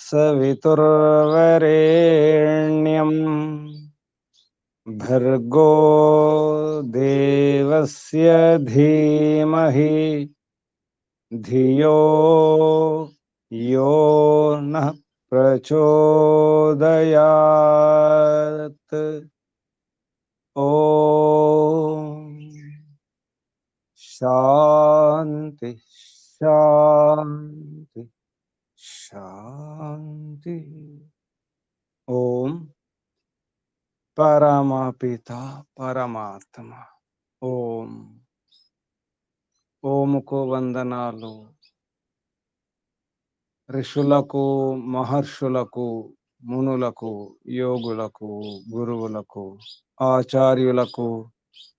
सवितुर्वरेण्यं भर्गो देवस्य धीमहि धियो यो नः प्रचोदयात्। ओम शांति शांति शांति। ओम परमपिता परमात्मा। ఓం ఓముకు వందనాలు. ఋషులకు, మహర్షులకు, మునులకు, యోగులకు, గురువులకు, ఆచార్యులకు,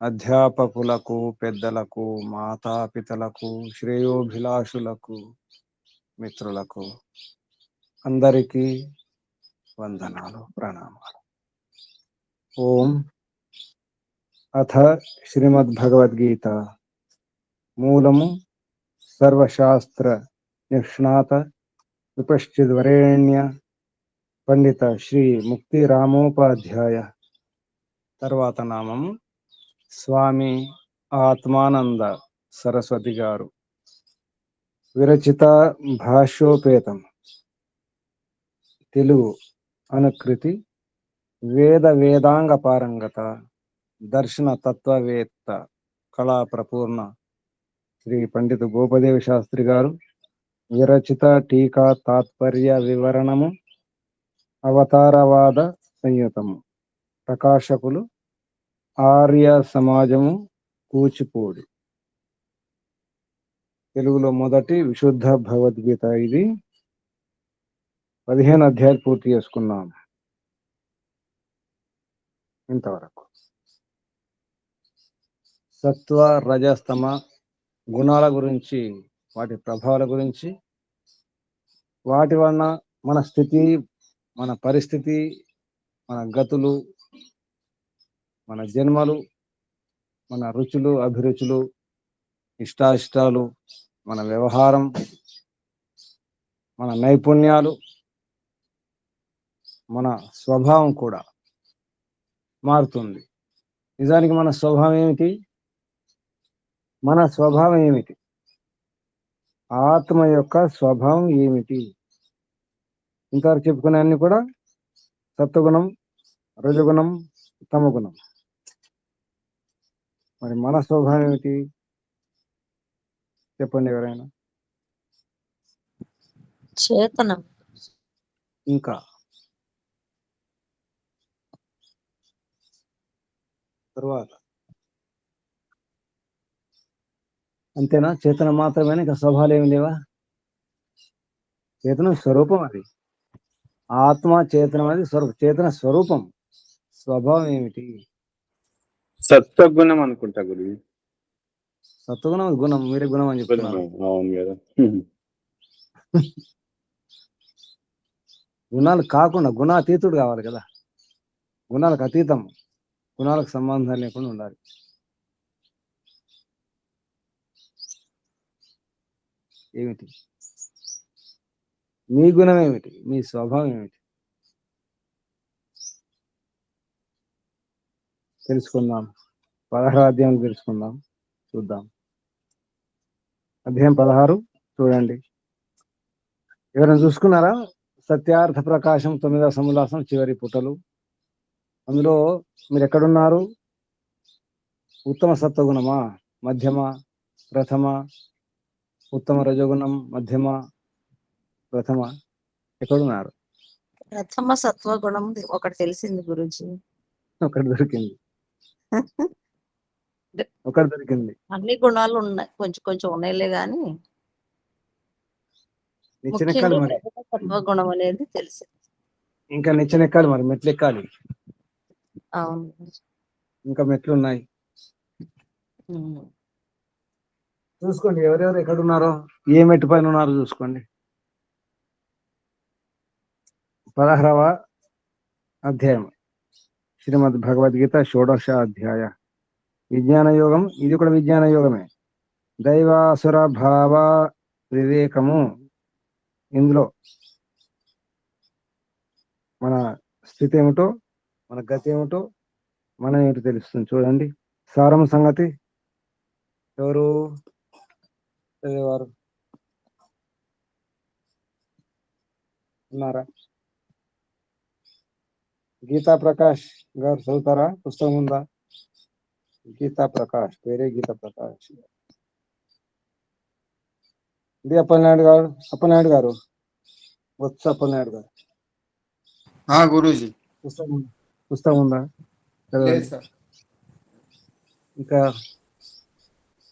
అధ్యాపకులకు, పెద్దలకు, మాతాపితలకు, శ్రేయోభిలాషులకు, మిత్రులకు అందరికీ వందనాలు, ప్రణామాలు. ఓం అథ శ్రీమద్భగవద్గీత మూలము సర్వశాస్త్ర నిష్ణాత విపశ్చిద్వరేణ్య పండిత శ్రీ ముక్తి రామోపాధ్యాయ. తర్వాత నామము స్వామి ఆత్మానంద సరస్వతి గారు విరచిత భాష్యోపేతం తెలుగు అనుకృతి వేద వేదాంగ పారంగత దర్శన తత్వవేత్త కళా ప్రపూర్ణ శ్రీ పండిత గోపదేవ శాస్త్రి గారు విరచిత టీకా తాత్పర్య వివరణము అవతారవాద సంయుతము. ప్రకాశకులు ఆర్య సమాజము, కూచిపూడి. తెలుగులో మొదటి విశుద్ధ భగవద్గీత ఇది. 15 అధ్యాయాలు పూర్తి చేసుకున్నాం ఇంతవరకు. సత్వ రజస్తమ గుణాల గురించి, వాటి ప్రభావాల గురించి, వాటి వలన మన స్థితి, మన పరిస్థితి, మన గతులు, మన జన్మలు, మన రుచులు, అభిరుచులు, ఇష్టాయిష్టాలు, మన వ్యవహారం, మన నైపుణ్యాలు, మన స్వభావం కూడా మారుతుంది. నిజానికి మన స్వభావం ఏమిటి? మన స్వభావం ఏమిటి? ఆత్మ యొక్క స్వభావం ఏమిటి? ఇంతవరకు చెప్పుకునే అన్ని కూడా సత్వగుణం, రజగుణం, తమగుణం. మరి మన స్వభావం ఏమిటి చెప్పండి ఎవరైనా. చేతనం. ఇంకా తర్వాత అంతేనా? చేతనం మాత్రమేనా? ఇంకా స్వభావాలు ఏమి లేవా? చేతనం స్వరూపం, అది ఆత్మ. చేతనం అనేది చేతన స్వరూపం. స్వభావం ఏమిటి? సత్వగుణం అనుకుంటా గురు. సత్వగుణం గుణం, మీరే గుణం అని చెప్తున్నారు. అవును కదా. గుణాలు కాకుండా గుణాతీతుడు కావాలి కదా. గుణాలకు అతీతం, గుణాలకు సంబంధం లేకుండా ఉండాలి. ఏమిటి మీ గుణం? ఏమిటి మీ స్వభావం? ఏమిటి తెలుసుకుందాం. 16వ అధ్యాయం తెలుసుకుందాం, చూద్దాం. అధ్యాయం 16 చూడండి. ఎవరైనా చూసుకున్నారా? సత్యార్థ ప్రకాశం 9వ సముల్లాసం చివరి పుటలు. అందులో మీరు ఎక్కడున్నారు? ఉత్తమ సత్వగుణమా, మధ్యమ, ప్రథమ, ఉత్తమ రజోగుణం, మధ్యమ, ప్రథమ? ఎక్కడున్నారు? ప్రథమ సత్వగుణం ఒకటి తెలిసింది గురుజీ. ఒకటి దొరికింది, ఒకటి దొరికింది. అన్ని గుణాలు ఉన్నాయి, కొంచెం కొంచెం ఉన్నాయిలే గాని నిచ్చెనెక్కాలి మరి. సత్వగుణం అనేది తెలిసింది. ఇంకా నిచ్చెనెక్కాలి మరి, మెట్లు ఎక్కాలి. అవును, ఇంకా మెట్లు ఉన్నాయి. చూసుకోండి ఎవరెవరు ఎక్కడున్నారో, ఏ మెట్టు పైన ఉన్నారో చూసుకోండి. 16వ అధ్యాయం శ్రీమద్ భగవద్గీత షోడశ అధ్యాయ విజ్ఞాన యోగం. ఇది కూడా విజ్ఞాన యోగమే. దైవాసుర భావ వివేకము. ఇందులో మన స్థితి ఏమిటో, మన గతి ఏమిటో, మనం ఏమిటో తెలుస్తుంది. చూడండి, సారం సంగతి ఎవరు చదివేవారు ఉన్నారా? గీతా ప్రకాష్ గారు చదువుతారా? పుస్తకం ఉందా? గీతా ప్రకాష్, వేరే గీతా ప్రకాష్. ఇది అప్పలనాయుడు గారు, అప్పలనాయుడు గారు, బొత్స అప్పలనాయుడు గారు, గురూజీ. పుస్తకం ఉందా? లేదు సార్. ఇంకా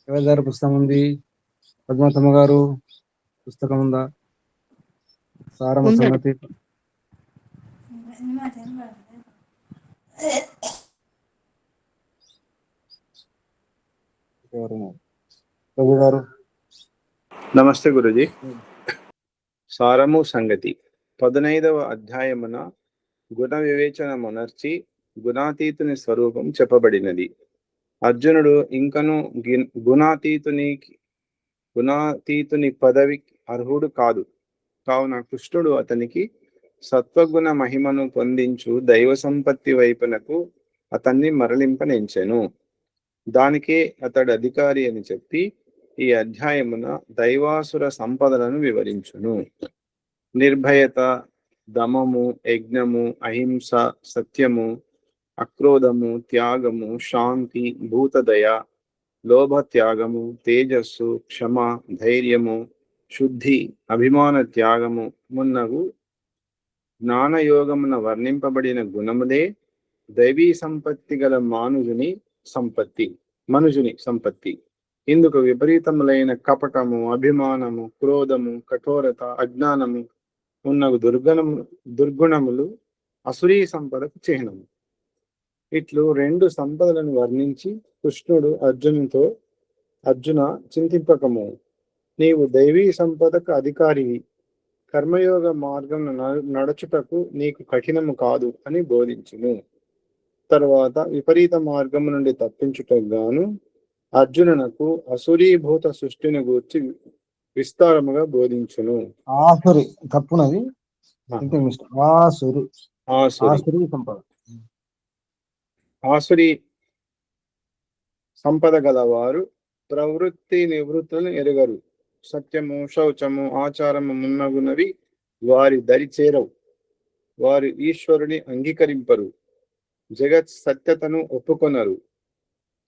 ఎవరి గారు పుస్తకం ఉంది? పద్మావతమ్మ గారు పుస్తకం ఉందా? సారమ సంగతి ప్రభు గారు. నమస్తే గురుజీ. సారము సంగతి 15వ అధ్యాయమున గుణ వివేచన మొనర్చి గుణాతీతుని స్వరూపం చెప్పబడినది. అర్జునుడు ఇంకను గుణాతీతుని పదవి అర్హుడు కాదు. కావున కృష్ణుడు అతనికి సత్వగుణ మహిమను పొందించు దైవ సంపత్తి వైపునకు అతన్ని మరలింపనించెను. దానికే అతడు అధికారి అని చెప్పి ఈ అధ్యాయమున దైవాసుర సంపదలను వివరించును. నిర్భయత, దమము, యజ్ఞము, అహింస, సత్యము, అక్రోధము, త్యాగము, శాంతి, భూతదయ, లోభ త్యాగము, తేజస్సు, క్షమ, ధైర్యము, శుద్ధి, అభిమాన త్యాగము మున్నగు జ్ఞానయోగమున వర్ణింపబడిన గుణములే దైవీ సంపత్తి గల మనుజుని సంపత్తి. ఇందుకు విపరీతములైన కపటము, అభిమానము, క్రోధము, కఠోరత, అజ్ఞానము మున్నగు దుర్గుణములు అసురీ సంపదకు చిహ్నము. ఇట్లు 2 సంపదలను వర్ణించి కృష్ణుడు అర్జున చింతింపకము, నీవు దైవీ సంపదకు అధికారివి, కర్మయోగ మార్గం నడుచుటకు నీకు కఠినము కాదు అని బోధించును. తర్వాత విపరీత మార్గము నుండి తప్పించుటకు గాను అర్జునునకు అసురీభూత సృష్టిని గూర్చి విస్తారముగా బోధించును. ఆసురి తప్పునది, ఆసురి సంపద గలవారు ప్రవృత్తి నివృత్తులను ఎరుగరు. సత్యము, శౌచము, ఆచారము మున్నగునవి వారి దరి చేరవు. వారు ఈశ్వరుని అంగీకరింపరు, జగత్ సత్యతను ఒప్పుకొనరు.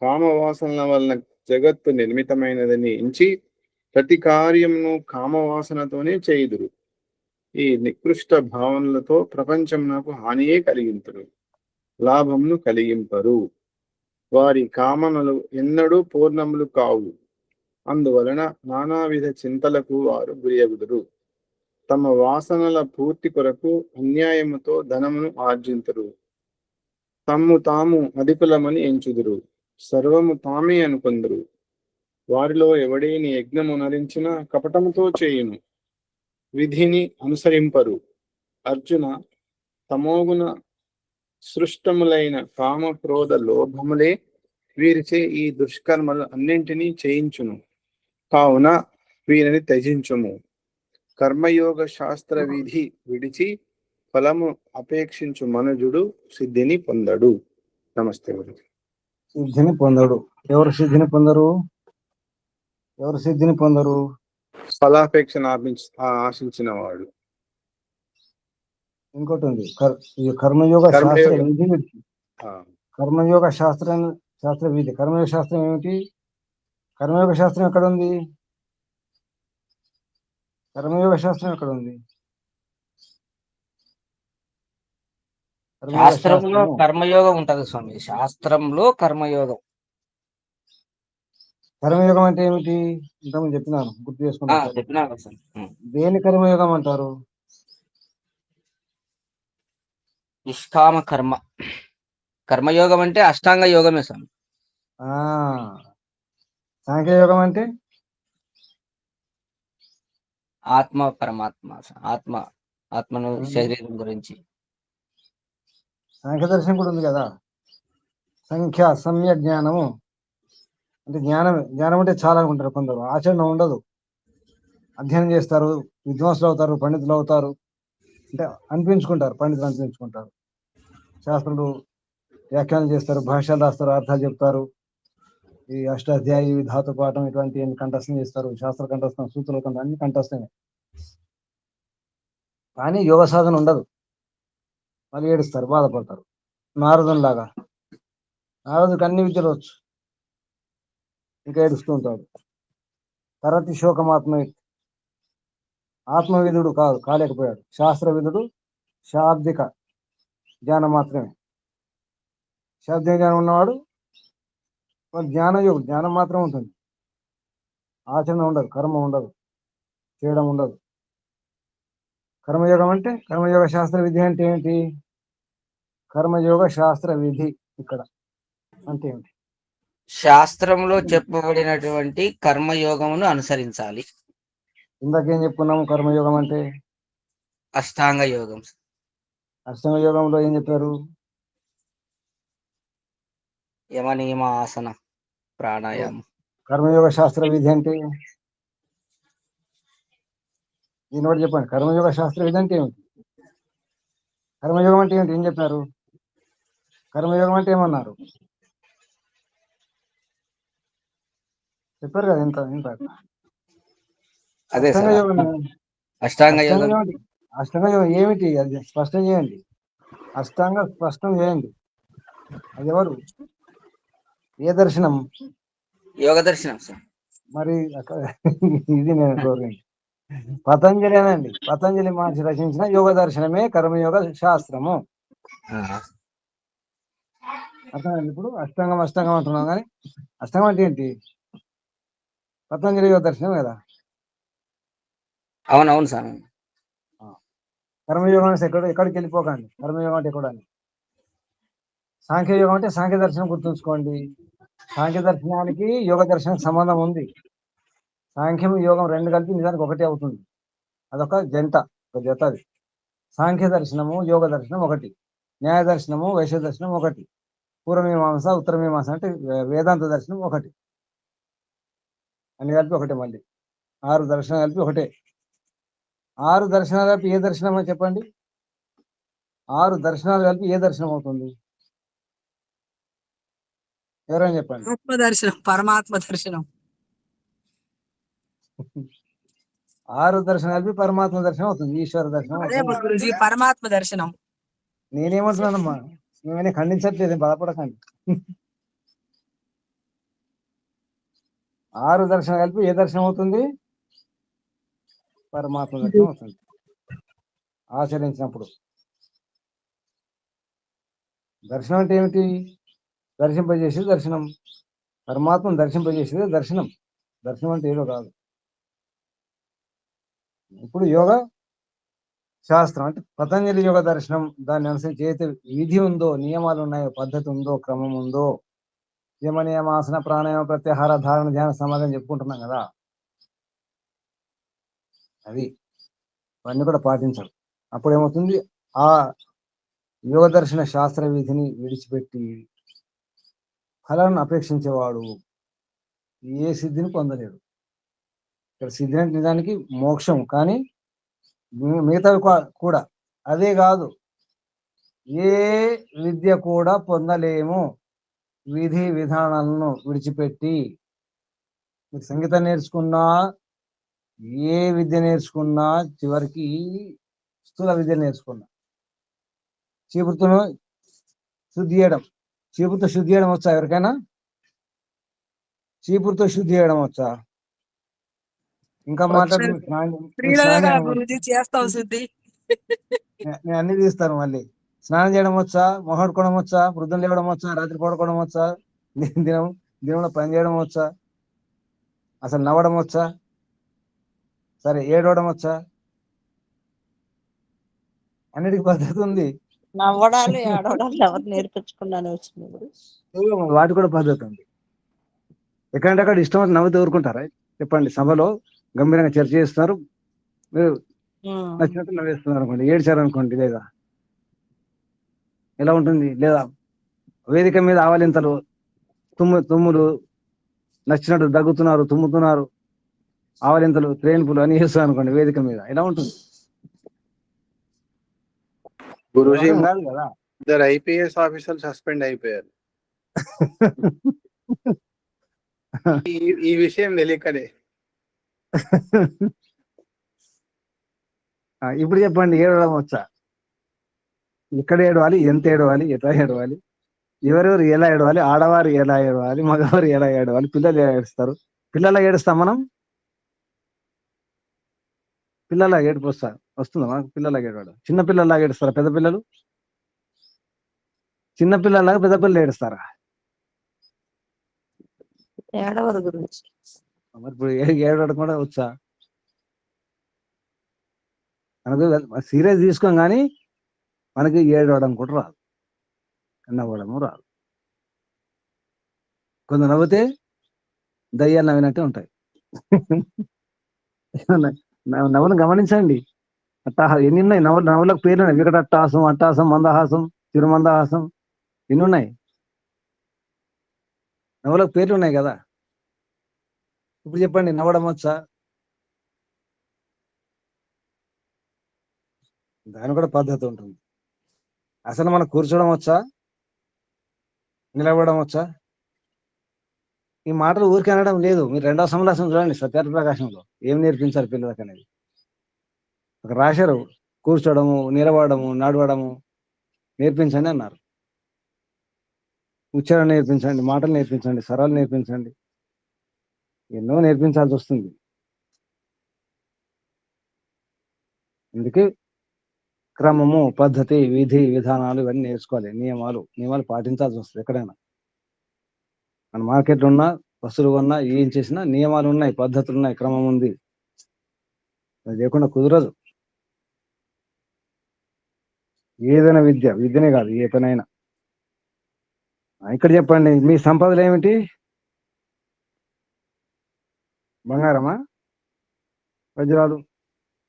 కామవాసనల వలన జగత్తు నిర్మితమైనదని ఎంచి ప్రతి కార్యమును కామవాసనతోనే చేయుదురు. ఈ నికృష్ట భావనలతో ప్రపంచమునకు హానియే కలిగింతురు, లాభమును కలిగింపరు. వారి కామనలు ఎన్నడూ పూర్ణములు కావు. అందువలన నానావిధ చింతలకు వారు గురియగుదురు. తమ వాసనల పూర్తి కొరకు అన్యాయముతో ధనమును ఆర్జింతురు. తమ్ము తాము అధికులమని ఎంచుదురు, సర్వము తామే అనుకొందురు. వారిలో ఎవడేని యజ్ఞము నరించిన కపటముతో చేయును, విధిని అనుసరింపరు. అర్జున, తమోగుణ సృష్టములైన కామ, క్రోధ, లోభములే వీరిచే ఈ దుష్కర్మలు అన్నింటినీ చేయించును. కావున వీరిని త్యజించుము. కర్మయోగ శాస్త్ర విధి విడిచి ఫలము అపేక్షించు మనుజుడు సిద్ధిని పొందడు. నమస్తే గురు. సిద్ధిని పొందడు. ఎవరు సిద్ధిని పొందరు? ఎవరు సిద్ధిని పొందరు? ఫలాపేక్షను ఆశించిన వాడు. ఇంకోటి ఉంది, కర్మయోగ శాస్త్ర విధి విడిచి. కర్మయోగ శాస్త్ర విధి. కర్మయోగ శాస్త్రం ఏమిటి? కర్మయోగ శాస్త్రం ఎక్కడ ఉంది? కర్మయోగ శాస్త్రం ఎక్కడ ఉంది? శాస్త్రంలో కర్మయోగం ఉంటది స్వామి. శాస్త్రంలో కర్మయోగం. కర్మయోగం అంటే ఏమిటి? ఇంతకుముందు చెప్పినాను, గుర్తు చేసుకుంటా. దేని కర్మయోగం అంటారు? నిష్కామ కర్మ. కర్మయోగం అంటే అష్టాంగ యోగమే స్వామి. సాంఖ్యయోగం అంటే ఆత్మ పరమాత్మ, ఆత్మను శరీరం గురించి. సాంఖ్య దర్శనం కూడా ఉంది కదా. సమ్య జ్ఞానము అంటే జ్ఞానం అంటే చాలా అనుకుంటారు కొందరు. ఆచరణ ఉండదు. అధ్యయనం చేస్తారు, విద్వాంసులు అవుతారు, పండితులు అవుతారు, అంటే అనిపించుకుంటారు, పండితులు అనిపించుకుంటారు. శాస్త్రులు వ్యాఖ్యానం చేస్తారు, భాష్యాలు రాస్తారు, అర్థాలు చెప్తారు. ఈ అష్టాధ్యాయి ధాతు పాఠం ఇటువంటి కంఠస్థం చేస్తారు, శాస్త్ర కంఠస్థం, సూత్రుల కంఠం అన్ని కంఠస్థమే. కానీ యోగ సాధన ఉండదు. వాళ్ళు ఏడుస్తారు, బాధపడతారు. నారదునిలాగా నారదుకి అన్ని విద్యలు వచ్చు, ఇంకా ఏడుస్తూ ఉంటాడు. తరతి శోకమాత్మ, ఆత్మవిధుడు కాలేకపోయాడు. శాస్త్రవిధుడు శాబ్దిక జ్ఞానం మాత్రమే. శాబ్దిక జ్ఞానం ఉన్నవాడు జ్ఞానయోగం, జ్ఞానం మాత్రం ఉంటుంది, ఆచరణ ఉండదు, కర్మ ఉండదు, చేయడం ఉండదు. కర్మయోగం అంటే కర్మయోగ శాస్త్ర విధి అంటే ఏంటి? కర్మయోగ శాస్త్ర విధి ఇక్కడ అంటే ఏంటి? శాస్త్రంలో చెప్పబడినటువంటి కర్మయోగమును అనుసరించాలి. ఇందాకేం చెప్పుకున్నాము? కర్మయోగం అంటే అష్టాంగ యోగం. అష్టాంగ యోగంలో ఏం చెప్పారు? యమ నియమ ఆసన ప్రాణాయామం. కర్మయోగ శాస్త్ర విధి అంటే దీన్ని బట్టి చెప్పండి. కర్మయోగ శాస్త్ర విధి అంటే ఏమిటి? కర్మయోగం అంటే ఏంటి? ఏం చెప్పారు? కర్మయోగం అంటే ఏమన్నారు? చెప్పారు కదా ఇంత ఇంత. అదే అష్టాంగ సార్, యోగం, అష్టాంగ యోగం. అష్టాంగ యోగం ఏమిటి? అది స్పష్టం చేయండి. అష్టాంగ స్పష్టం చేయండి. అది ఎవరు? ఏ దర్శనం? యోగ దర్శనం సార్. మరి ఇది నేను కోరింది. పతంజలి అనండి. పతంజలి మహర్షి రచించిన యోగ దర్శనమే కర్మయోగ శాస్త్రము. అర్థమైంది? ఇప్పుడు అష్టాంగం అష్టాంగం అంటున్నాం, కానీ అష్టాంగం అంటే ఏంటి? పతంజలి యోగ దర్శనం కదా. అవునవును సార్. కర్మయోగం అంటే ఎక్కడికి వెళ్ళిపోకండి. కర్మయోగం అంటే ఎక్కడ? సాంఖ్యయోగం అంటే సాంఖ్య దర్శనం గుర్తుంచుకోండి. సాంఖ్య దర్శనానికి యోగ దర్శనం సంబంధం ఉంది. సాంఖ్యం యోగం రెండు కలిపి నిజానికి ఒకటే అవుతుంది. అదొక జంట, ఒక జత. అది సాంఖ్య దర్శనము యోగ దర్శనం ఒకటి, న్యాయ దర్శనము వైశ్య దర్శనం ఒకటి, పూర్వమీమాంస ఉత్తరమీమాంస అంటే వేదాంత దర్శనం ఒకటి. అన్ని కలిపి ఒకటే. మళ్ళీ 6 దర్శనాలు కలిపి ఒకటే. 6 దర్శనాలు కలిపి ఏ దర్శనం అని చెప్పండి? 6 దర్శనాలు కలిపి ఏ దర్శనం అవుతుంది? ఎవరైనా చెప్పండి. ఆత్మదర్శనం, పరమాత్మ దర్శనం. 6 దర్శనం కలిపి పరమాత్మ దర్శనం అవుతుంది, ఈశ్వర దర్శనం అదే అవుతుంది. గురుజీ పరమాత్మ దర్శనం. నేనేమంటున్నానమ్మా, మేమైనా ఖండించట్లేదు, బాధపడకండి. 6 దర్శనం కలిపి ఏ దర్శనం అవుతుంది? పరమాత్మ దర్శనం అవుతుంది ఆచరించినప్పుడు. దర్శనం అంటే ఏమిటి? దర్శింపజేసేది దర్శనం. పరమాత్మను దర్శింపజేసేది దర్శనం. దర్శనం అంటే ఏదో కాదు. ఇప్పుడు యోగ శాస్త్రం అంటే పతంజలి యోగ దర్శనం. దాన్ని అనుసరించి ఏదైతే విధి ఉందో, నియమాలు ఉన్నాయో, పద్ధతి ఉందో, క్రమం ఉందో, యమ నియమాసన ప్రాణాయామ ప్రత్యాహార ధారణ ధ్యాన సమాధానం చెప్పుకుంటున్నాం కదా, అది అవన్నీ కూడా పాటించాలి. అప్పుడు ఏమవుతుంది? ఆ యోగ దర్శన శాస్త్ర విధిని విడిచిపెట్టి ఫలాన్ని అపేక్షించేవాడు ఏ సిద్ధిని పొందలేడు. ఇక్కడ సిద్ధి అంటే నిజానికి మోక్షం, కానీ మిగతావి కూడా అదే కాదు. ఏ విద్య కూడా పొందలేము విధి విధానాలను విడిచిపెట్టి. మీరు సంగీతం నేర్చుకున్నా, ఏ విద్య నేర్చుకున్నా, చివరికి స్థూల విద్య నేర్చుకున్నా, చీపురుతో శుద్ధి చేయడం, చీపురుతో శుద్ధి చేయడం వచ్చా ఎవరికైనా? చీపురుతో శుద్ధి చేయడం వచ్చా? ఇంకా మాట్లాడి చేస్తాం శుద్ధి. నేను అన్ని తీస్తాను. మళ్ళీ స్నానం చేయడం వచ్చా? మొహడుకోవడం వచ్చా? వృద్ధం లేవడం వచ్చా? రాత్రి పడుకోవడం వచ్చా? దినంలో పని చేయడం వచ్చా? అసలు నవ్వడం వచ్చా? సరే, ఏడవడం వచ్చా? అన్నిటికీ పద్ధతి ఉంది. నవ్వడాలు ఏడవడాలు ఎవరు నేర్పించుకున్నాను వచ్చినప్పుడు? వాటి కూడా పద్ధతి ఉంది. ఎక్కడంటే అక్కడ ఇష్టం వచ్చి నవ్వుతూ ఊరుకుంటారా? చెప్పండి. సభలో గంభీరంగా చర్చ చేస్తున్నారు, మీరు నచ్చినట్టు నవ్వేస్తున్నారు అనుకోండి, ఏడ్చారు అనుకోండి, లేదా ఎలా ఉంటుంది? లేదా వేదిక మీద ఆవలింతలు, తుమ్ములు, నచ్చినట్టు దగ్గుతున్నారు, తుమ్ముతున్నారు, ఆవలింతలు, త్రేన్పులు అని చేస్తున్నారు అనుకోండి వేదిక మీద, ఎలా ఉంటుంది? గురూజీ యోగం కాదు కదా. ఇద్దరు ఐపీఎస్ ఆఫీసర్లు సస్పెండ్ అయిపోయారు ఈ విషయం తెలియకనే. ఇప్పుడు చెప్పండి, ఏడవడం వచ్చా? ఎక్కడ ఏడవాలి, ఎంత ఏడవాలి, ఎట్లా ఏడవాలి, ఎవరెవరు ఎలా ఏడవాలి, ఆడవారు ఎలా ఏడవాలి, మగవారు ఎలా ఏడవాలి, పిల్లలు ఎలా ఏడుస్తారు? పిల్లల ఏడుస్తాం మనం? పిల్లల ఏడుపు వస్తుందా మనకు? పిల్లల ఏడవడం చిన్న పిల్లలాగా ఏడుస్తారా? పెద్ద పిల్లలు చిన్న పిల్లలాగా పెద్ద పిల్లలు ఏడుస్తారా? ఏడవరు గురించి. మరి ఇప్పుడు ఏడవడం కూడా వచ్చా మనకు? సీరియస్ తీసుకోం కానీ మనకి ఏడవడం కూడా రాదు, నవ్వడము రాదు. కొంత నవ్వితే దయ్యాలు నవ్వినట్టే ఉంటాయి. నవ్వును గమనించండి. ఎన్ని ఉన్నాయి నవ్వులకు పేర్లు ఉన్నాయి. వికటట్టాసం, అట్టాసం, మందహాసం, తిరుమందహాసం, ఎన్ని ఉన్నాయి నవ్వులకు పేర్లు ఉన్నాయి కదా. ఇప్పుడు చెప్పండి, నవ్వడం వచ్చా? దాని కూడా పద్ధతి ఉంటుంది. అసలు మనం కూర్చోవడం వచ్చా, నిలబడడం వచ్చా? ఈ మాటలు ఊరికి అనడం లేదు. మీరు రెండవ సమలాసం చూడండి సత్యార్థ ప్రకాశంలో ఏం నేర్పించారు పిల్లలకు అనేది. ఒక రాశారు, కూర్చోవడము, నిలబడము, నడవడము నేర్పించండి అన్నారు. ఉచ్చారణ నేర్పించండి, మాటలు నేర్పించండి, స్వరాలు నేర్పించండి, ఎన్నో నేర్పించాల్సి వస్తుంది. అందుకే క్రమము, పద్ధతి, విధి, విధానాలు ఇవన్నీ నేర్చుకోవాలి. నియమాలు పాటించాల్సి వస్తుంది. ఎక్కడైనా మన మార్కెట్లో ఉన్నా, వస్తువులు కొన్నా, ఏం చేసినా నియమాలు ఉన్నాయి, పద్ధతులు ఉన్నాయి, క్రమం ఉంది. అది లేకుండా కుదరదు. ఏదైనా విద్యనే కాదు, ఏ పనైనా. ఇక్కడ చెప్పండి, మీ సంపదలు ఏమిటి? బంగారమా, వజ్రాలు,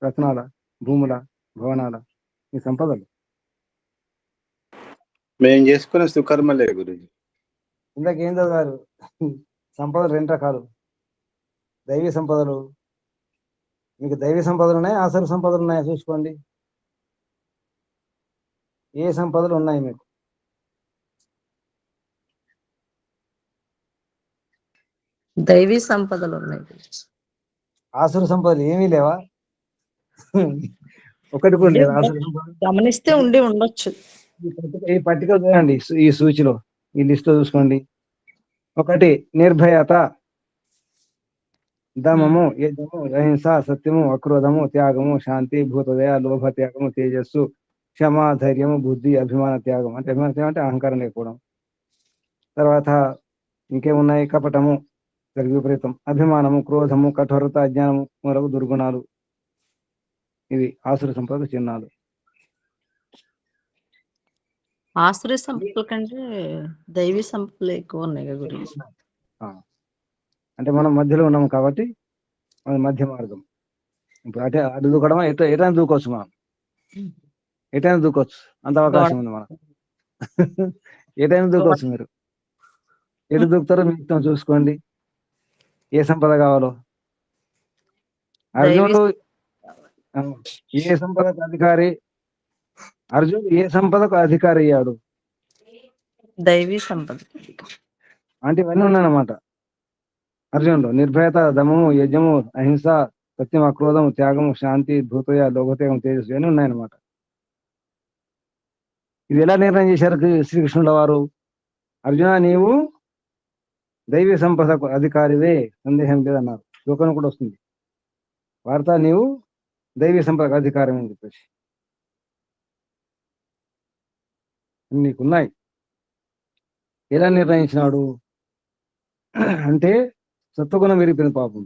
రత్నాల, భూముల, భవనాల? మీ సంపదలు మేము చేసుకున్న సుకర్మలే గురూజీ. ఇందాక ఏం చదివారు? సంపదలు రెండు రకాలు, దైవీ సంపదలు. మీకు దైవీ సంపదలు ఉన్నాయి, ఆసరు సంపదలు ఉన్నాయా చూసుకోండి. ఏ సంపదలు ఉన్నాయి మీకు? దైవీ సంపదలు ఉన్నాయి గురించి. ఆసురు సంపదలు ఏమీ లేవా? ఒకటి కూడా లేదు ఆసురు సంపదలు. గమనిస్తే ఉండి ఉండొచ్చు. ఈ పట్టిక చూడండి, ఈ సూచిలో, ఈ లిస్ట్ చూసుకోండి. ఒకటి నిర్భయత, దమము, యజ్ఞము, అహింస, సత్యము, అక్రోధము, త్యాగము, శాంతి, భూతదయ, లోభ, త్యాగము, తేజస్సు, క్షమ, ధైర్యము, బుద్ధి, అభిమాన త్యాగం. అంటే అభిమాన త్యాగం అంటే అహంకారం లేకపోవడం. తర్వాత ఇంకేమున్నాయి? కపటము, విపరీతం, అభిమానము, క్రోధము, కఠోరత, అజ్ఞానము, మొదలగు దుర్గుణాలు. ఇవి ఆసుర సంపద చిహ్నాలు. ఆశ్రయ సంపదల కంటే దైవీ సంపదలు ఎక్కువ ఉన్నాయి కదా గురించి. అంటే మనం మధ్యలో ఉన్నాం కాబట్టి మన మధ్య మార్గం. ఇప్పుడు అటు దూకడమా, ఎటైనా దూకోవచ్చు. మనం ఎటైనా దూకోవచ్చు, అంత అవకాశం ఉంది మనకు. ఎటైనా దూకోవచ్చు. మీరు ఎటు దూకుతారో మీ ఇష్టం, చూసుకోండి. ఏ సంపద కావాలో. అర్జునుడు ఏ సంపదకు అధికారి? అర్జునుడు ఏ సంపదకు అధికారి అయ్యాడు? దైవీ సంపద. అంటే ఇవన్నీ ఉన్నాయన్నమాట అర్జునుడు. నిర్భయత, దమము, యజ్ఞము, అహింస, సత్యం, అక్రోధము, త్యాగము, శాంతి, భూతయ, లోకత్యాగం, తేజస్సు ఇవన్నీ ఉన్నాయన్నమాట. ఇది ఎలా నిర్ణయం చేశారు శ్రీకృష్ణుల వారు? అర్జున, నీవు దైవీ సంపదకు అధికారివే, సందేహం లేదన్నారు. శ్లోకం కూడా వస్తుంది, వార్త నీవు దైవీ సంపదకు అధికారం అని చెప్పేసి. నీకున్నాయి. ఎలా నిర్ణయించినాడు అంటే, సత్వగుణం విరిగిపోయిన పాపం.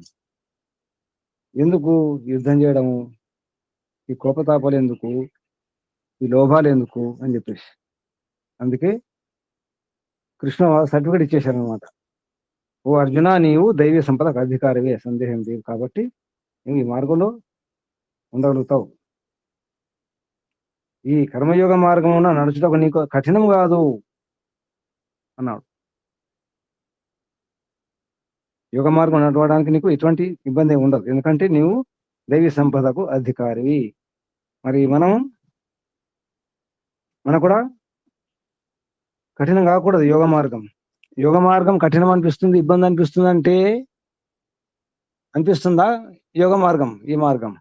ఎందుకు యుద్ధం చేయడము, ఈ కోపతాపాలు ఎందుకు, ఈ లోభాలు ఎందుకు అని చెప్పేసి. అందుకే కృష్ణ సర్టిఫికేట్ ఇచ్చేశారనమాట. ఓ అర్జున, నీవు దైవీ సంపదకు అధికారివే, సందేహం లేదు. కాబట్టి నువ్వు ఈ మార్గంలో ఉండగలుగుతావు. ఈ కర్మయోగ మార్గమున నడుచుటకు నీకు కఠినం కాదు అన్నాడు. యోగ మార్గం నడవడానికి నీకు ఎటువంటి ఇబ్బంది ఉండదు, ఎందుకంటే నీవు దైవీ సంపదకు అధికారివి. మరి మనం మనకు కూడా కఠినం కాకూడదు యోగ మార్గం. యోగ మార్గం కఠినం అనిపిస్తుంది, ఇబ్బంది అనిపిస్తుంది అంటే అనిపిస్తుందా యోగ మార్గం ఈ మార్గం?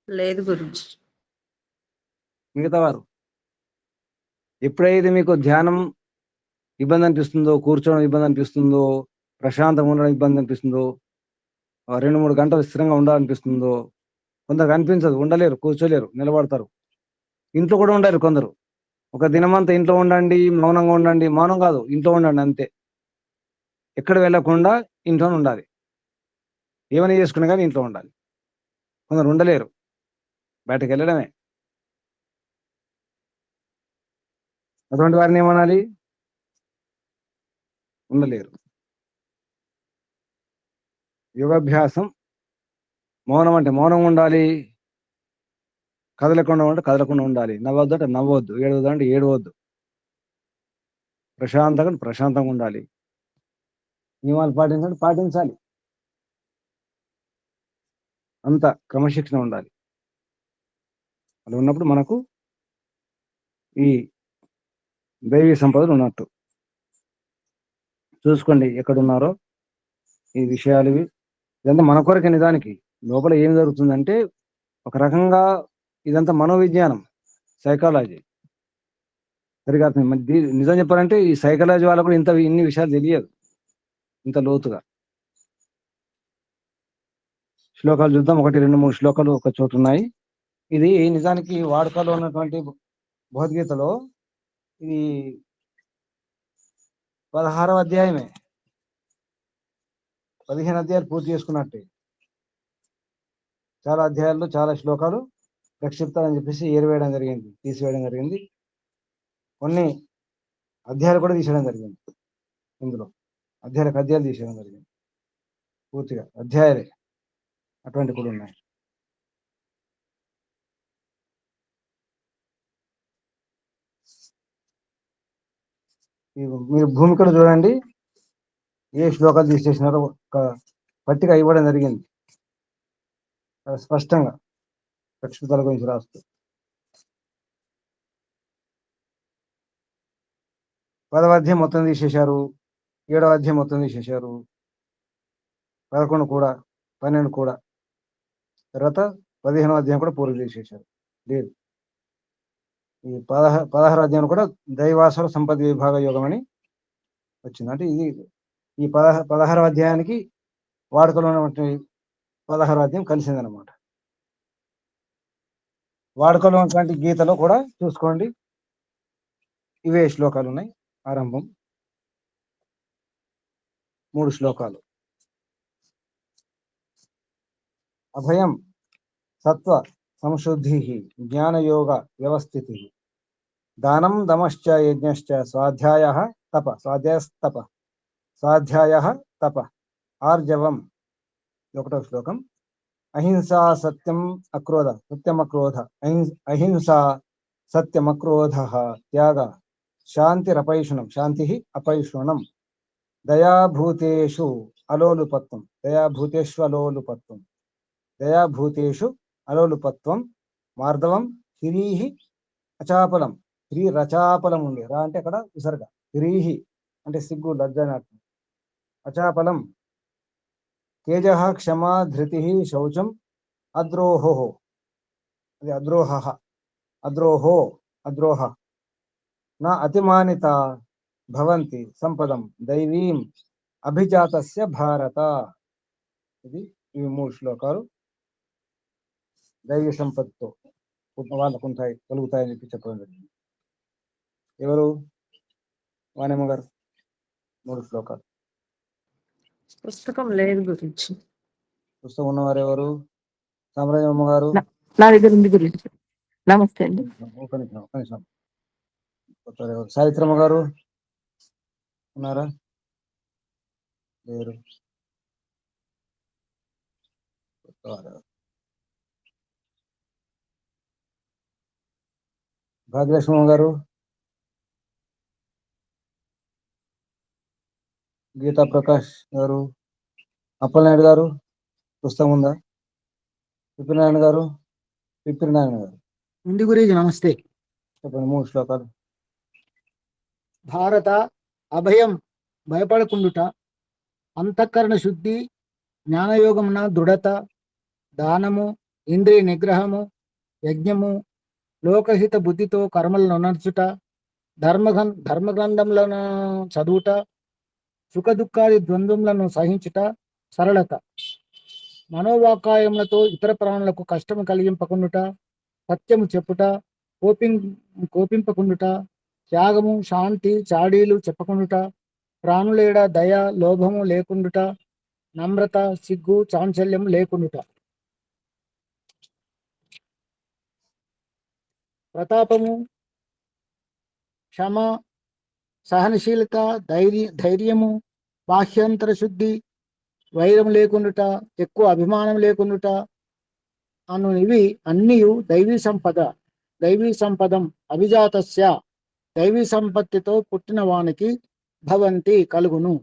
లేదు గురుజీ. మిగతా వారు ఎప్పుడైతే మీకు ధ్యానం ఇబ్బంది అనిపిస్తుందో, కూర్చోవడం ఇబ్బంది అనిపిస్తుందో, ప్రశాంతంగా ఉండడం ఇబ్బంది అనిపిస్తుందో, 2-3 గంటలు స్థిరంగా ఉండాలనిపిస్తుందో, కొందరికి అనిపించదు, ఉండలేరు, కూర్చోలేరు, నిలబడతారు. ఇంట్లో కూడా ఉండాలి కొందరు. ఒక దినమంతా ఇంట్లో ఉండండి, మౌనంగా ఉండండి. మౌనం కాదు, ఇంట్లో ఉండండి అంతే. ఎక్కడ వెళ్ళకుండా ఇంట్లోనే ఉండాలి. ఏమైనా చేసుకున్నా కానీ ఇంట్లో ఉండాలి. కొందరు ఉండలేరు, బయటకు వెళ్ళడమే. అటువంటి వారిని ఏమనాలి? ఉండలేరు. యోగాభ్యాసం మౌనం అంటే మౌనంగా ఉండాలి, కదలకుండా ఉంటే కదలకుండా ఉండాలి, నవ్వద్దు అంటే నవ్వద్దు, ఏడవద్దు అంటే ఏడవద్దు, ప్రశాంతంగా ఉండాలి. నియమాలు పాటించండి, పాటించాలి. అంత క్రమశిక్షణ ఉండాలి. అలా ఉన్నప్పుడు మనకు ఈ దైవీ సంపదలు ఉన్నట్టు. చూసుకోండి ఎక్కడున్నారో ఈ విషయాలు. ఇదంతా మన కొరకే. నిజానికి లోపల ఏం జరుగుతుందంటే ఒక రకంగా ఇదంతా మనోవిజ్ఞానం, సైకాలజీ. సరిగా నిజం చెప్పాలంటే ఈ సైకాలజీ వాళ్ళకు కూడా ఇన్ని విషయాలు తెలియదు ఇంత లోతుగా. శ్లోకాలు చూద్దాం. 1, 2, 3 శ్లోకాలు ఒక చోటు ఉన్నాయి. ఇది నిజానికి వాడుకలో ఉన్నటువంటి భగవద్గీతలో ఇది 16వ అధ్యాయమే. 15 అధ్యాయాలు పూర్తి చేసుకున్నట్టే. చాలా అధ్యాయాల్లో చాలా శ్లోకాలు ప్రక్షిప్తాలని చెప్పేసి ఏరివేయడం జరిగింది, తీసివేయడం జరిగింది. కొన్ని అధ్యాయాలు కూడా తీసేయడం జరిగింది. ఇందులో అధ్యాయాలు తీసేయడం జరిగింది. పూర్తిగా అధ్యాయాలే అటువంటి కూడా ఉన్నాయి. మీరు భూమికలు చూడండి, ఏ శ్లోకాలు తీసేసినారో ఒక పట్టిక ఇవ్వడం జరిగింది స్పష్టంగా ప్రక్షిప్తాల గురించి రాస్తూ. 10వ అధ్యాయం మొత్తం తీసేశారు, 7వ అధ్యాయం మొత్తం తీసేశారు, 11 కూడా, 12 కూడా. తర్వాత 15వ అధ్యాయం కూడా పూర్తి చేసేశారు. లేదు, ఈ 16వ అధ్యాయం కూడా దైవాసుర సంపత్తి విభాగ యోగం అని వచ్చింది. అంటే ఇది ఈ 16వ అధ్యాయానికి వాడుకలో ఉన్నటువంటి 16వ అధ్యాయం కలిసిందనమాట. వాడుకలో ఉన్నటువంటి గీతలో కూడా చూసుకోండి, ఇవే శ్లోకాలు ఉన్నాయి. ఆరంభం 3 శ్లోకాలు. అభయం సత్వ సంశుద్ధి జ్ఞానయోగ వ్యవస్థితి, దానం దమశ్చ యజ్ఞశ్చ స్వాధ్యాయ తప ఆర్జవం. 1వ శ్లోకం. అహింసా సత్యం అక్రోధ అహింసా సత్యమక్రోధ త్యాగ శాంతిరపైషుణం శాంతి అపైషుణం దయాభూతేషు అలోలుపత్వం మార్దవం హిరీహి అచాపలం. రచాపలం ఉంది, రా అంటే అక్కడ విసర్గ. హిరీహి అంటే సిగ్గు, లజ్జ అని అర్థం. అచాపలం తేజ క్షమా ధృతి శౌచం అద్రోహో. అది అద్రోహ నా అతిమానిత భవంతి సంపదం దైవీం అభిజాతస్య భారత. ఇది ఇవి 3 శ్లోకాలు దైవీ సంపత్తితో వాళ్ళకు కలుగుతాయని చెప్పి చెప్పడం జరిగింది. ఎవరు? వాణిమ్మ గారు 3 శ్లోకాలు. పుస్తకం లేదు గురించి. పుస్తకం ఉన్నవారు ఎవరు? సామ్రాజ్యమ్మ గారు. నా దగ్గర ఉంది గురించి. నమస్తే అండి. ఒక నిమిషం. సావిత్రమ్మ గారు ఉన్నారా? లేరు. భాగ్యలక్ష్మమ్మ గారు, గీతా ప్రకాష్ గారు, అప్పలనాయుడు గారు పుస్తకం ఉందా? పిపినారాయణ గారు, పిపినారాయణ గారు ముందు గురించి నమస్తే. చెప్పండి 3 శ్లోకాలు. భారత అభయం భయపడకుండుట, అంతఃకరణ శుద్ధి, జ్ఞానయోగమున దృఢత, దానము, ఇంద్రియ నిగ్రహము, యజ్ఞము, లోకహిత బుద్ధితో కర్మలను నడుచుట, ధర్మగ్రంథములను చదువుట, సుఖ దుఃఖాది ద్వంద్వములను సహించుట, సరళత, మనోవాకాయములతో ఇతర ప్రాణులకు కష్టము కలిగింపకుండుట, సత్యము చెప్పుట, కోపింపకుండుట, త్యాగము, శాంతి, చాడీలు చెప్పకుండుట, ప్రాణులేడ దయ, లోభము లేకుండుట, నమ్రత, సిగ్గు, చాంచల్యం లేకుండుట, ప్రతాపము, క్షమ, సహనశీలత, ధైర్యము, బాహ్యంతర శుద్ధి, వైరం లేకుండుట, ఎక్కువ అభిమానం లేకుండుట అను ఇవి అన్నీ దైవీ సంపదం అభిజాతస్య, దైవీ సంపత్తితో పుట్టిన వానికి భవంతి కలుగును.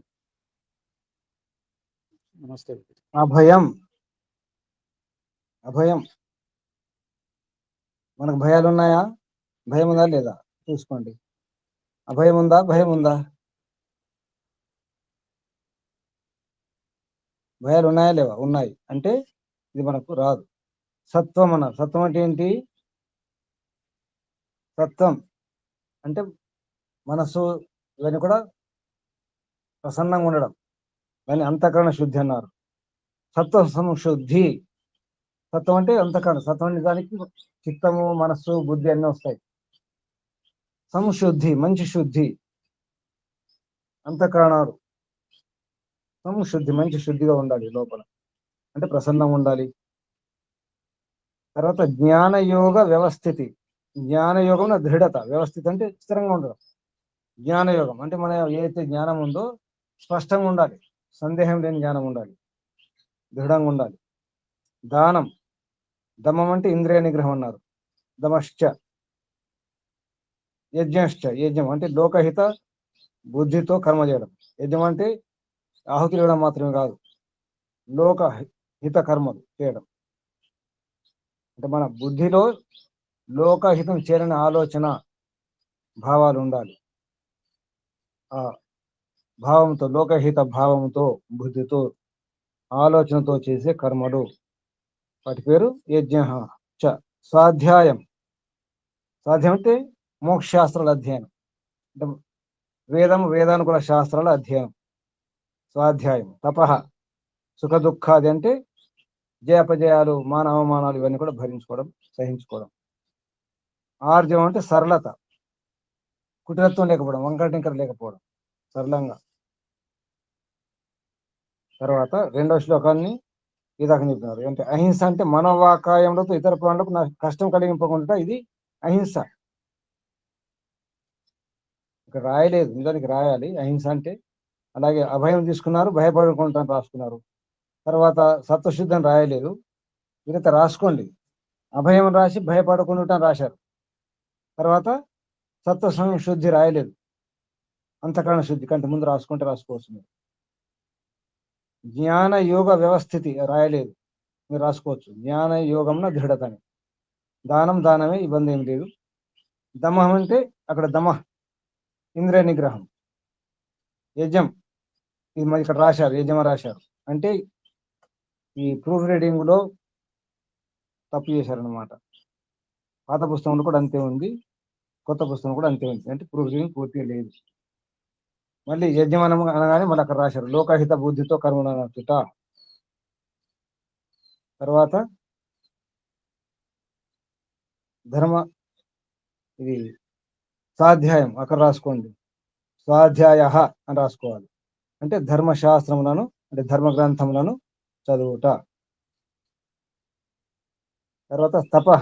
నమస్తే. అభయం, అభయం. మనకు భయాలు ఉన్నాయా? భయం ఉందా లేదా చూసుకోండి. అభయం ఉందా? భయం ఉందా? భయాలు ఉన్నాయా లేవా? ఉన్నాయి. అంటే ఇది మనకు రాదు. సత్వం అన్నారు. సత్వం అంటే ఏంటి? సత్వం అంటే మనసు ఇవన్నీ కూడా ప్రసన్నంగా ఉండడం, దాన్ని అంతఃకరణ శుద్ధి అన్నారు. సత్వ సంశుద్ధి. సత్వం అంటే అంతఃకరణ. సత్వం నిజానికి చిత్తము, మనస్సు, బుద్ధి అన్నీ వస్తాయి. సంశుద్ధి మంచి శుద్ధి, అంతఃకరణాలు సంశుద్ధి మంచి శుద్ధిగా ఉండాలి లోపల, అంటే ప్రసన్నంగా ఉండాలి. తర్వాత జ్ఞానయోగ వ్యవస్థితి. జ్ఞానయోగం దృఢత, వ్యవస్థితి అంటే స్థిరంగా ఉండడం. జ్ఞానయోగం అంటే మన ఏదైతే జ్ఞానం ఉందో స్పష్టంగా ఉండాలి, సందేహం లేని జ్ఞానం ఉండాలి, దృఢంగా ఉండాలి. దానం, దమం అంటే ఇంద్రియ నిగ్రహం అన్నారు. దమశ్చ. యజ్ఞశ్చ, యజ్ఞం అంటే లోకహిత బుద్ధితో కర్మ చేయడం. యజ్ఞం అంటే ఆహుతులు ఇవ్వడం మాత్రమే కాదు, లోకహిత కర్మలు చేయడం. అంటే మన బుద్ధిలో లోకహితం చేరని ఆలోచన, భావాలు ఉండాలి. ఆ భావంతో, లోకహిత భావంతో, బుద్ధితో, ఆలోచనతో చేసే కర్మలు, వాటి పేరు యజ్ఞ. చ స్వాధ్యాయం. స్వాధ్యాయం అంటే మోక్షశాస్త్రాల అధ్యయనం, అంటే వేదానుకూల శాస్త్రాల అధ్యయనం స్వాధ్యాయం. తపః సుఖ దుఃఖాది అంటే జయాపజయాలు, మాన అవమానాలు ఇవన్నీ కూడా భరించుకోవడం, సహించుకోవడం. ఆర్జవం అంటే సరళత, కుటిలత్వం లేకపోవడం, వంకర టింకర లేకపోవడం, సరళంగా. తర్వాత 2వ శ్లోకాన్ని ఇదాక చెప్తున్నారు. అంటే అహింస అంటే మనోవాకాయములతో ఇతర ప్రాణులకు కష్టం కలిగింపకుండా, ఇది అహింస. ఇక్కడ రాయలేదు, నిజానికి రాయాలి అహింస అంటే. అలాగే అభయం తీసుకున్నారు, భయపడకుండా రాసుకున్నారు. తర్వాత సత్వశుద్ధి రాయలేదు, మిగతా రాసుకోండి. అభయం రాసి భయపడకుండా రాశారు. తర్వాత సత్వ సంశుద్ధి రాయలేదు, అంతఃకరణ శుద్ధి కంటే ముందు రాసుకుంటే రాసుకోవచ్చు మీరు. జ్ఞాన యోగ వ్యవస్థితి రాయలేదు, మీరు రాసుకోవచ్చు. జ్ఞాన యోగంన దృఢతని. దానమే, ఇబ్బంది ఏం లేదు. దమహం అంటే అక్కడ ఇంద్రియ నిగ్రహం. యజ్ఞం, ఇది మరి ఇక్కడ రాశారు, యజ్ఞమ రాశారు. అంటే ఈ ప్రూఫ్ రీడింగ్ లో తప్పు చేశారనమాట. పాత పుస్తకంలో కూడా అంతే ఉంది, కొత్త పుస్తకం కూడా అంతే ఉంది. అంటే ప్రూఫ్ రీడింగ్ పూర్తిగా లేదు. మళ్ళీ యజ్ఞం అనగానే మళ్ళీ అక్కడ రాశారు లోకహిత బుద్ధితో కర్మలు నడుచుట. తర్వాత ధర్మ, ఇది స్వాధ్యాయం, అక్కడ రాసుకోండి. స్వాధ్యాయ అని రాసుకోవాలి. అంటే ధర్మశాస్త్రములను, అంటే ధర్మ గ్రంథములను చదువుట. తర్వాత తపః,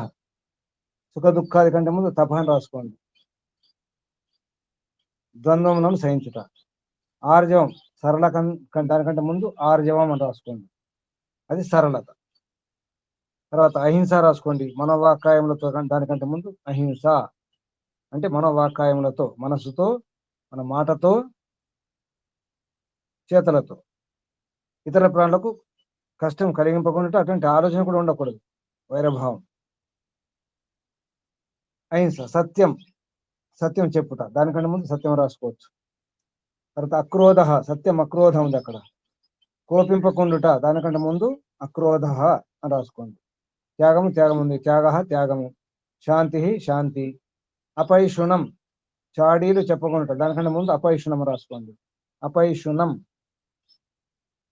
సుఖ దుఃఖాది కంటే ముందు తపః అని రాసుకోండి. ద్వంద్వములను సహించుట. ఆర్జవం, సరళ దానికంటే ముందు ఆర్జవం అని రాసుకోండి, అది సరళత. తర్వాత అహింస రాసుకోండి. మనోవాకాయములతో, దానికంటే ముందు అహింస అంటే మనోవాకాయములతో, మనస్సుతో, మన మాటతో, చేతలతో ఇతర ప్రాణులకు కష్టం కలిగింపకుండా అటువంటి ఆలోచన కూడా ఉండకూడదు. వైరభావం. అహింస సత్యం, సత్యం చెప్పుట, దానికంటే ముందు సత్యం రాసుకోవచ్చు. తర్వాత అక్రోధ, సత్యం అక్రోధం ఉంది అక్కడ. కోపింపకుండుట, దానికంటే ముందు అక్రోధ అని రాసుకోండి. త్యాగము, త్యాగం ఉంది, త్యాగ త్యాగము. శాంతి శాంతి. అపైషుణం, చాడీలు చెప్పకుండా, దానికంటే ముందు అపైషుణం రాసుకోండి. అపైషుణం,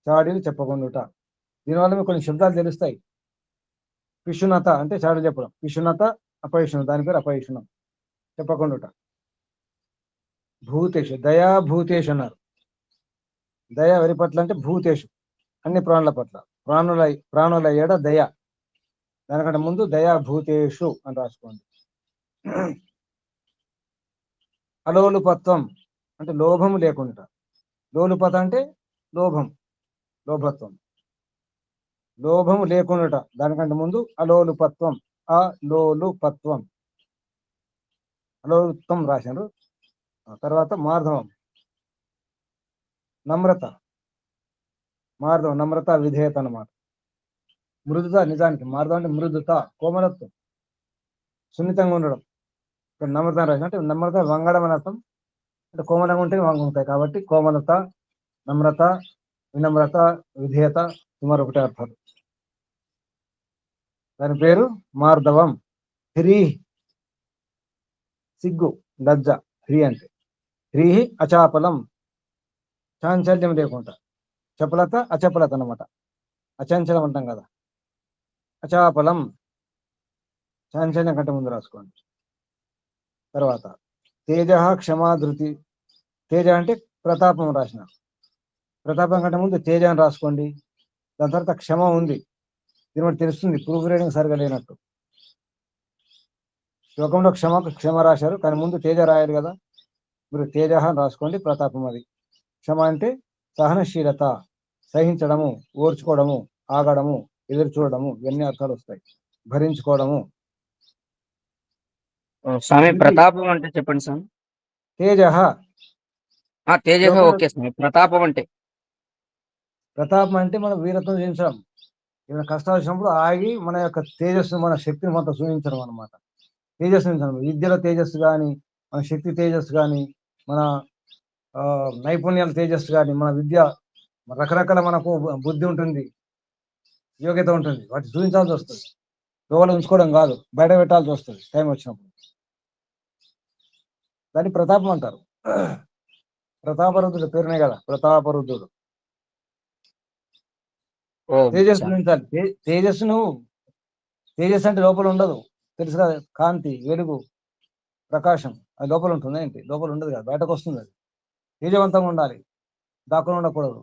చాడీలు చెప్పకుండుట. దీనివల్ల మీకు కొన్ని శబ్దాలు తెలుస్తాయి. పిషునత అంటే చాడీలు చెప్పడం, పిషునత అపైషుణం, దాని పేరు అపైషుణం, చెప్పకుండుట. భూతేషు, దయా భూతేషు అన్నారు. దయ ఎవరి పట్ల అంటే భూతేషు, అన్ని ప్రాణుల పట్ల. ప్రాణుల ఏడ దయ, దానికంటే ముందు దయా భూతేషు అని రాసుకోండి. అలోలుపత్వం అంటే లోభము లేకుండా. లోలుపత అంటే లోభం, లోభత్వం. లోభము లేకుండా, దానికంటే ముందు అలోలుపత్వం. అలోలుపత్వం, అలోలుత్వం రాశారు. తర్వాత మార్ధవం, నమ్రత. మార్ధవం నమ్రత, విధేయత అన్నమాట. మృదుత, నిజానికి మార్ధవం అంటే మృదుత, కోమలత్వం, సున్నితంగా ఉండడం. ఇక్కడ నమ్రత రాసిన అంటే నమ్రత వంగడం అని అర్థం. అంటే కోమలంగా ఉంటే వంగుతాయి కాబట్టి కోమలత, నమ్రత, వినమ్రత, విధేయత సుమారు ఒకటే అర్థాలు. దాని పేరు మార్ధవం. హ్రీ, సిగ్గు, లజ్జ. హ్రీ అంటే హ్రీ అచాపలం, చాంచల్యం లేకుండా. చపలత అచపలత అనమాట, అచంచలం అంటాం కదా. అచాపలం, చాంచల్యం కంటే ముందు రాసుకోండి. తర్వాత తేజ, క్షమా, ధృతి. తేజ అంటే ప్రతాపం రాసిన, ప్రతాపం కంటే ముందు తేజ అని రాసుకోండి. దాని తర్వాత క్షమ ఉంది, దీని బట్టి తెలుస్తుంది ప్రూఫ్ రీడింగ్ సరిగా లేనట్టు. శ్లోకంలో క్షమ రాశారు, కానీ ముందు తేజ రాయాలి కదా. మీరు తేజ అని రాసుకోండి, ప్రతాపం అది. క్షమ అంటే సహనశీలత, సహించడము, ఓర్చుకోవడము, ఆగడము, ఎదురు చూడడము, ఇవన్నీ అర్థాలు వస్తాయి. భరించుకోవడము. స్వామి ప్రతాపం అంటే చెప్పండి స్వామి. తేజ, తేజ ఓకే స్వామి. ప్రతాపం అంటే ప్రతాపం అంటే మన వీరత్వం చూపించడం. ఏమైనా కష్టాలు వచ్చినప్పుడు ఆగి మన యొక్క తేజస్సు, మన శక్తిని మొత్తం చూపించడం అనమాట. తేజస్సు చూపించడం, విద్యలో తేజస్సు కానీ, మన శక్తి తేజస్సు కానీ, మన నైపుణ్యాల తేజస్సు కానీ, మన విద్య రకరకాల మనకు బుద్ధి ఉంటుంది, యోగ్యత ఉంటుంది, వాటి చూపించాల్సి వస్తుంది. లోపల ఉంచుకోవడం కాదు, బయట పెట్టాల్సి వస్తుంది టైం వచ్చినప్పుడు. దాన్ని ప్రతాపం అంటారు. ప్రతాపరుద్రుడు పేరునే కదా ప్రతాపరుద్రుడు. తేజస్సు చూపించాలి. తేజస్సును, తేజస్సు అంటే లోపల ఉండదు, తెలుసు కదా. కాంతి, వెలుగు, ప్రకాశం అది లోపల ఉంటుంది. ఏంటి లోపల ఉండదు కదా, బయటకు వస్తుంది. అది తేజవంతంగా ఉండాలి, దాక్కుని ఉండకూడదు.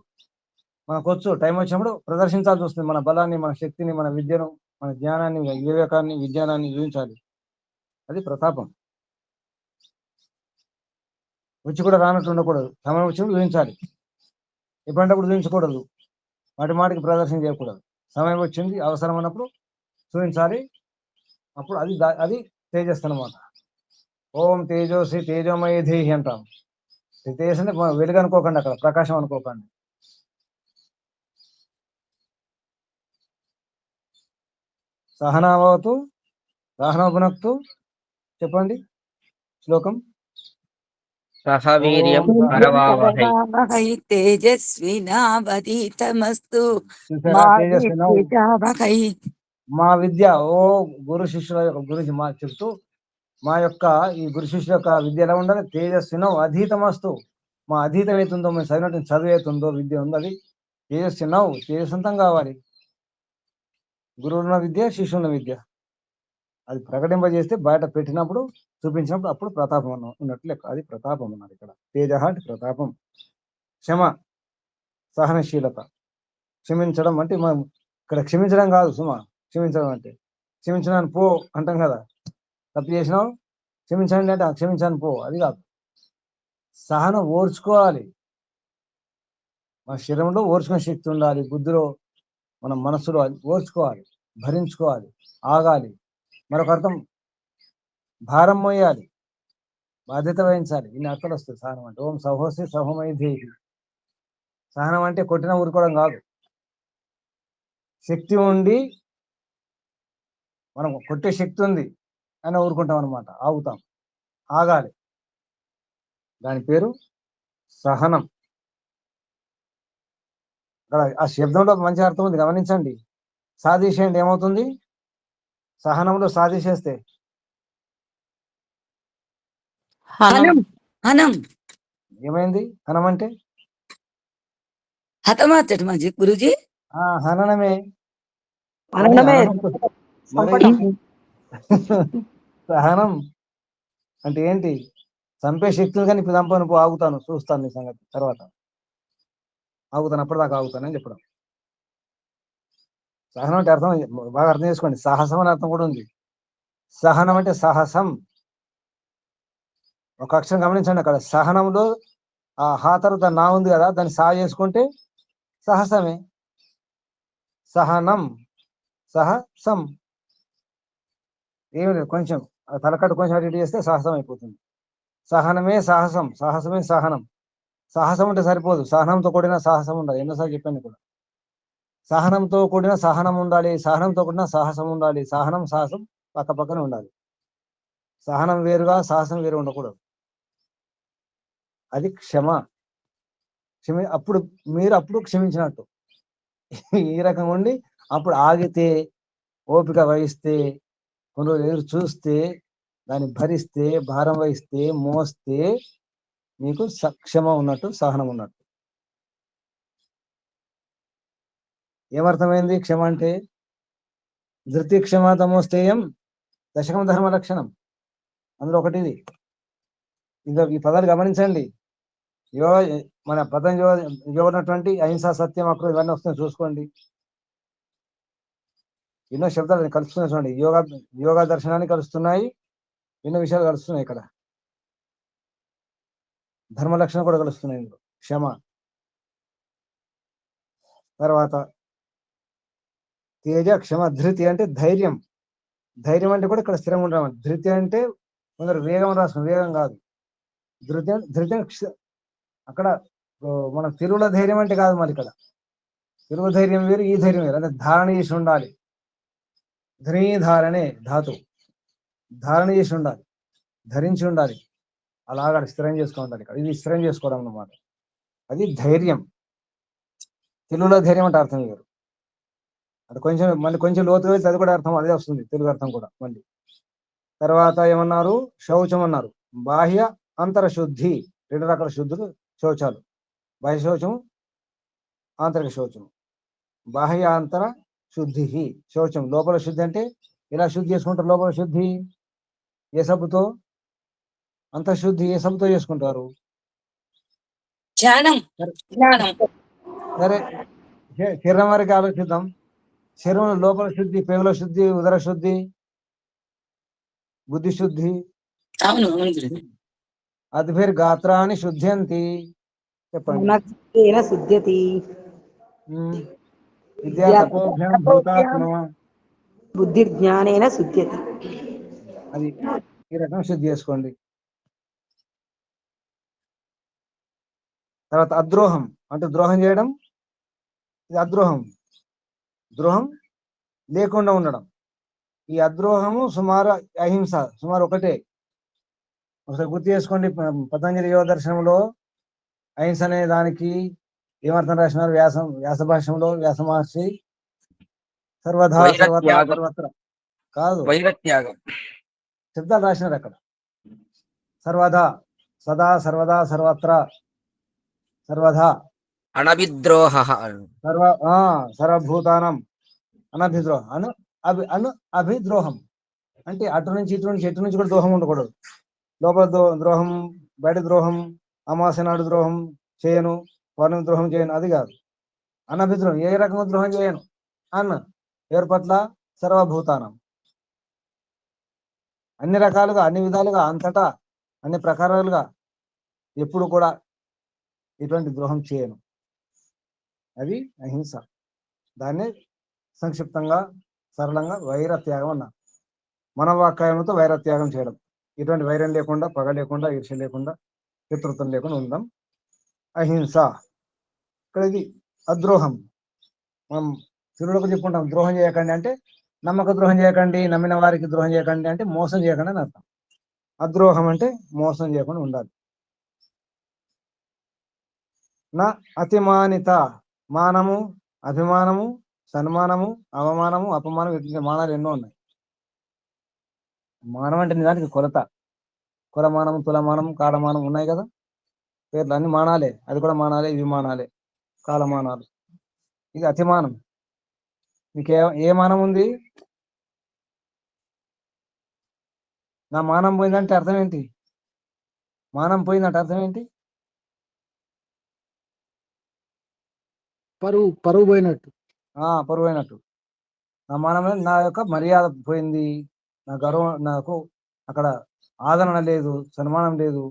మనకు వచ్చు, టైం వచ్చినప్పుడు ప్రదర్శించాల్సి వస్తుంది. మన బలాన్ని, మన శక్తిని, మన విద్యను, మన జ్ఞానాన్ని, వివేకాన్ని, విజ్ఞానాన్ని చూపించాలి. అది ప్రతాపం. వచ్చి కూడా రానట్టు ఉండకూడదు, సమయం వచ్చినప్పుడు చూపించాలి. ఎప్పుడంటప్పుడు చూపించకూడదు, మాటికి ప్రదర్శన చేయకూడదు. సమయం వచ్చింది, అవసరం అన్నప్పుడు చూపించాలి. అప్పుడు అది తేజస్సు అనమాట. ఓం తేజోసి తేజోమయ ధీహి అంటాం. తేజస్ అంటే వెలుగు అనుకోకండి, అక్కడ ప్రకాశం అనుకోకండి. సహనావతు సహనోభునక్తు. చెప్పండి శ్లోకం. సహవీర్యం కరవావహై. తేజస్వినావధీతమస్తు తేజస్వి మా విద్య. ఓ గురు శిష్యుల యొక్క గురించి మా చెప్తూ, మా యొక్క ఈ గురు శిష్యుల యొక్క విద్య ఎలా ఉండాలి? తేజస్వినో అధీతమస్తు. మా అధీతం అవుతుందో, మేము చదివినట్టు చదువు అవుతుందో, విద్య ఉందో, అది తేజస్వినవు, తేజస్వంతం కావాలి. గురువున్న విద్య, శిష్యున్న విద్య అది ప్రకటింపజేస్తే, బయట పెట్టినప్పుడు, చూపించినప్పుడు అప్పుడు ప్రతాపం ఉన్నట్లు లెక్క. అది ప్రతాపం అన్నారు ఇక్కడ. తేజ అంటే ప్రతాపం. క్షమ, సహనశీలత, క్షమించడం అంటే మనం ఇక్కడ క్షమించడం కాదు సుమా. క్షమించడం అంటే క్షమించడానికి పో అంటాం కదా. తప్పు చేసినావు, క్షమించండి అంటే క్షమించాను పో, అది కాదు. సహనం, ఓర్చుకోవాలి. మన శరీరంలో ఓర్చుకునే శక్తి ఉండాలి, బుద్ధిలో, మన మనస్సులో ఓర్చుకోవాలి, భరించుకోవాలి, ఆగాలి. మరొక అర్థం భారం మోయాలి, బాధ్యత వహించాలి. ఇన్ని అర్థాలు వస్తాయి సహనం అంటే. ఓం సహోసి సహమై ధీహి. సహనం అంటే కొట్టిన ఊరుకోవడం కాదు, శక్తి ఉండి మనం కొట్టే శక్తి ఉంది అని ఊరుకుంటాం అనమాట, ఆగుతాం, ఆగాలి. దాని పేరు సహనం. అక్కడ ఆ శబ్దంలో మంచి అర్థం ఉంది, గమనించండి. సాధించేయండి, ఏమవుతుంది? సహనంలో సాధించేస్తే హనం హనం హనం ఏమైంది? హనం అంటే హతమార్చటం మంచి గురుజీ. హననమే. హననమే. మరి సహనం అంటే ఏంటి? చంపే శక్తులు కానీ ఇప్పుడు చంపను, ఆగుతాను, చూస్తాను నీ సంగతి తర్వాత, ఆగుతాను, అప్పటిదాకా ఆగుతానని చెప్పడం. సహనం అంటే అర్థం బాగా అర్థం చేసుకోండి. సాహసం అని అర్థం కూడా ఉంది. సహనం అంటే సాహసం. ఒక అక్షరం గమనించండి, అక్కడ సహనంలో ఆ హా తర్వాత నా ఉంది కదా, దాన్ని సా చేసుకుంటే సాహసమే. సహనం, సహసం. ఏమి లేదు, కొంచెం తలకట్టు కొంచెం అటు ఇటు చేస్తే సాహసం అయిపోతుంది. సహనమే సాహసం, సాహసమే సహనం. సాహసం అంటే సరిపోదు, సహనంతో కూడిన సాహసం ఉండాలి. ఎన్నోసార్లు చెప్పాను కూడా. సహనంతో కూడిన సహనం ఉండాలి, సహనంతో కూడిన సాహసం ఉండాలి. సహనం సాహసం పక్క పక్కన ఉండాలి. సహనం వేరుగా సాహసం వేరు ఉండకూడదు. అది క్షమ. అప్పుడు మీరు అప్పుడు క్షమించినట్టు. ఈ రకంగా ఉండి అప్పుడు ఆగితే, ఓపిక వహిస్తే, కొన్ని రోజులు ఎదురు చూస్తే, దాన్ని భరిస్తే, భారం వహిస్తే, మోస్తే మీకు క్షమ ఉన్నట్టు, సహనం ఉన్నట్టు. ఏమర్థమైంది క్షమ అంటే? ధృతి క్షమ తమోస్తేయం దశకం ధర్మ లక్షణం. అందులో ఒకటి ఇది. ఇంకా ఈ పదాలు గమనించండి. యోగ మన పతంజలి ఉన్నటువంటి అహింస, సత్యం, అక్రమం ఇవన్నీ వస్తున్నాయి చూసుకోండి. ఎన్నో శబ్దాలు కలుస్తున్నాయి చూడండి. యోగా దర్శనాన్ని కలుస్తున్నాయి, ఎన్నో విషయాలు కలుస్తున్నాయి ఇక్కడ. ధర్మ లక్షణం కూడా కలుస్తున్నాయి ఇందులో. క్షమ. తర్వాత తేజ, క్షమ, ధృతి అంటే ధైర్యం. ధైర్యం అంటే కూడా ఇక్కడ స్థిరంగా ఉండడం. ధృతి అంటే కొందరు వేగం రాసుకుని, వేగం కాదు. ధృతి అక్కడ మన తిరువుల ధైర్యం అంటే కాదు. మరి ఇక్కడ తిరుగు ధైర్యం వేరు, ఈ ధైర్యం వేరు. అంటే ధారణ చేసి ఉండాలి. ధరణే ధాతు, ధారణ చేసి ఉండాలి, ధరించి ఉండాలి. అలాగా స్థిరం చేసుకోవాలి. ఇక్కడ ఇది స్థిరం చేసుకోవడం అన్నమాట. అది ధైర్యం. తెలుగులో ధైర్యం అంటే అర్థం వేరు. అది కొంచెం మళ్ళీ కొంచెం లోతుగా వెళ్తే అది కూడా అర్థం అదే వస్తుంది, తెలుగు అర్థం కూడా మళ్ళీ. తర్వాత ఏమన్నారు? శౌచం అన్నారు. బాహ్య అంతర శుద్ధి, 2 రకాల శుద్ధులు శౌచాలు. బాహ్య శౌచం, ఆంతరిక శౌచం. బాహ్య అంతర శుద్ధి శౌచం. లోపల శుద్ధి అంటే ఇలా శుద్ధి చేసుకుంటారు. లోపల శుద్ధి ఏ సబ్బుతో? అంతఃశుద్ధి ఏ సబ్బుతో చేసుకుంటారు? సరే, శరీరం వరకు ఆలోచిద్దాం. శరీరం లోపల శుద్ధి, పేగుల శుద్ధి, ఉదర శుద్ధి, బుద్ధి శుద్ధి. అది పేరు గాత్రాన్ని శుద్ధ్యంతి. చెప్పండి. విద్యా తపోభ్యాం భూతాత్మ, బుద్ధి జ్ఞానేన శుద్ధ్యతి. అది ఈ రకం శుద్ధి చేసుకోండి. తర్వాత అద్రోహం అంటే ద్రోహం చేయడం. ఇది అద్రోహం. ద్రోహం లేకుండా ఉండడం. ఈ అద్రోహము సుమారు అహింస సుమారు ఒకటే. ఒకసారి గుర్తు చేసుకోండి. పతంజలి యోగ దర్శనంలో అహింస అనే దానికి ఏమర్థం రాసినారు? వ్యాస భాష్యంలో వ్యాస మహర్షి సర్వధా సర్వత్రా సర్వత్ర కాదు, వైరత్యాగం శబ్దాలు రాసినారు అక్కడ. సర్వధా, సదా, సర్వదా, సర్వత్రా, సర్వధా, అనభిద్రోహ సర్వభూతానం, అనభిద్రోహం, అభిద్రోహం అంటే అటు నుంచి ఇటు నుంచి ఎటు నుంచి కూడా ద్రోహం ఉండకూడదు. లోపల ద్రోహం, బయట ద్రోహం, అమావాస్య నాడు ద్రోహం చేయను, పౌర్ణమి ద్రోహం చేయను, అది కాదు. అనభిద్రోహం, ఏ రకంగా ద్రోహం చేయను ఎవరి పట్ల? సర్వభూతానం, అన్ని రకాలుగా, అన్ని విధాలుగా, అంతటా, అన్ని ప్రకారాలుగా ఎప్పుడు కూడా ఎటువంటి ద్రోహం చేయను. అది అహింస. దాన్నే సంక్షిప్తంగా, సరళంగా వైరత్యాగం అన్నారు. మనవాకాయంతో వైరత్యాగం చేయడం. ఎటువంటి వైరం లేకుండా, పగ లేకుండా, ఈర్ష్య లేకుండా, శత్రుత్వం లేకుండా ఉందాం. అహింస. ఇక్కడ ఇది అద్రోహం. మనం తిరులకు చెప్పుకుంటాం, ద్రోహం చేయకండి అంటే నమ్మక ద్రోహం చేయకండి, నమ్మిన వారికి ద్రోహం చేయకండి అంటే మోసం చేయకండి అని అర్థం. అద్రోహం అంటే మోసం చేయకుండా ఉండాలి. నా అతిమానిత, మానము, అభిమానము, సన్మానము, అవమానము, అపమానం, ఇట్లా మానాలు ఎన్నో ఉన్నాయి. మానం అంటే నిజానికి కొలత, కులమానం, తులమానం, కాలమానం ఉన్నాయి కదా, పేర్లు అన్ని మానాలే. అది కూడా మానాలే, ఇవి మానాలే, కాలమానాలు. ఇది అతిమానం. మీకు ఏ మానం ఉంది? నా మానం పోయిందంటే అర్థం ఏంటి? మానం పోయిందంటే అర్థం ఏంటి? పరువు పోయినట్టు. పరువు అయినట్టు. నా మానం, నా యొక్క మర్యాద పోయింది, నా గౌరవం, నాకు అక్కడ ఆదరణ లేదు, సన్మానం లేదు.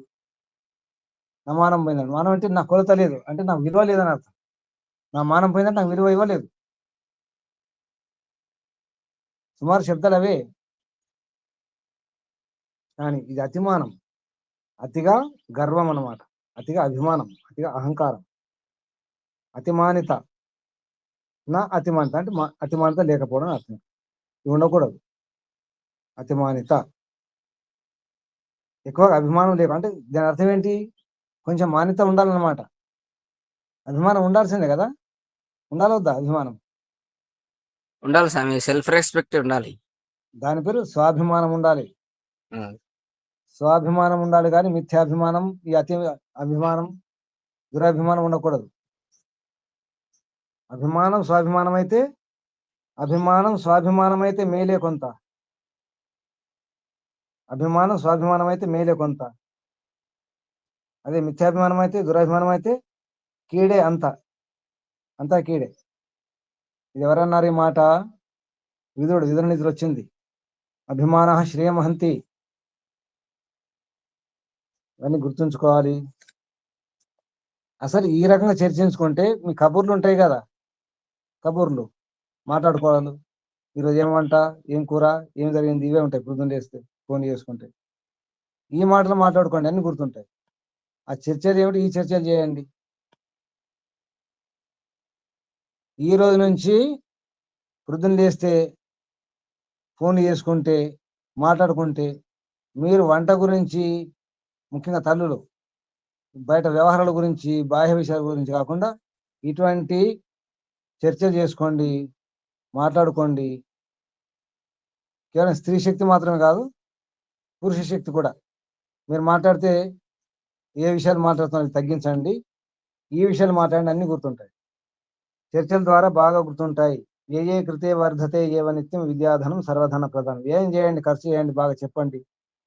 నా మానం పోయిందండి. మానం అంటే నా కొలత లేదు, అంటే నాకు విలువ లేదని అర్థం. నా మానం పోయిందంటే నాకు విలువ ఇవ్వలేదు. సుమారు శబ్దాలు అవే. కానీ ఇది అతిమానం, అతిగా గర్వం అన్నమాట, అతిగా అభిమానం, అతిగా అహంకారం. అతిమానిత, నా అతిమానిత అంటే అతిమానిత లేకపోవడం అర్థం. ఇవి ఉండకూడదు. అతిమానిత, ఎక్కువగా అభిమానం లేక, అంటే దాని అర్థం ఏంటి? కొంచెం మాన్యత ఉండాలన్నమాట. అభిమానం ఉండాల్సిందే కదా, ఉండాలొద్దా అభిమానం? ఉండాలి స్వామి, సెల్ఫ్ రెస్పెక్ట్ ఉండాలి. దాని పేరు స్వాభిమానం ఉండాలి. స్వాభిమానం ఉండాలి కానీ మిథ్యాభిమానం, ఈ అతి అభిమానం, దురాభిమానం ఉండకూడదు. అభిమానం స్వాభిమానం అయితే, అభిమానం స్వాభిమానం అయితే మేలే కొంత, అభిమానం స్వాభిమానం అయితే మేలే కొంత. అదే మిథ్యాభిమానం అయితే, దురాభిమానం అయితే కీడే, అంతా కీడే. ఇది ఎవరన్నారు ఈ మాట? విదురుడు నిధులు వచ్చింది. అభిమాన శ్రేయమహంతి. ఇవన్నీ గుర్తుంచుకోవాలి. అసలు ఈ రకంగా చర్చించుకుంటే మీ కబుర్లు ఉంటాయి కదా, కబుర్లు మాట్లాడుకోవాలి. ఈరోజు ఏమంట, ఏం కూర, ఏం జరిగింది, ఇవే ఉంటాయి. పొద్దున్న లేస్తే ఫోన్ చేసుకుంటే ఈ మాటలు మాట్లాడుకోండి, అన్ని గుర్తుంటాయి. ఆ చర్చలు ఏమిటి? ఈ చర్చలు చేయండి. ఈ రోజు నుంచి పొద్దున్న లేస్తే ఫోన్ చేసుకుంటే, మాట్లాడుకుంటే, మీరు వంట గురించి, ముఖ్యంగా తల్లులు బయట వ్యవహారాల గురించి, బాహ్య విషయాల గురించి కాకుండా ఇటువంటి చర్చలు చేసుకోండి, మాట్లాడుకోండి. కేవలం స్త్రీ శక్తి మాత్రమే కాదు, పురుష శక్తి కూడా. మీరు మాట్లాడితే ఏ విషయాలు మాట్లాడుతున్నారు తగ్గించండి, ఈ విషయాలు మాట్లాడండి, అన్ని గుర్తుంటాయి. చర్చల ద్వారా బాగా గుర్తుంటాయి. ఏ కృతే వర్ధతే ఏవ నిత్యం విద్యాధనం సర్వధన ప్రధానం. ఏం చేయండి, ఖర్చు చేయండి, బాగా చెప్పండి.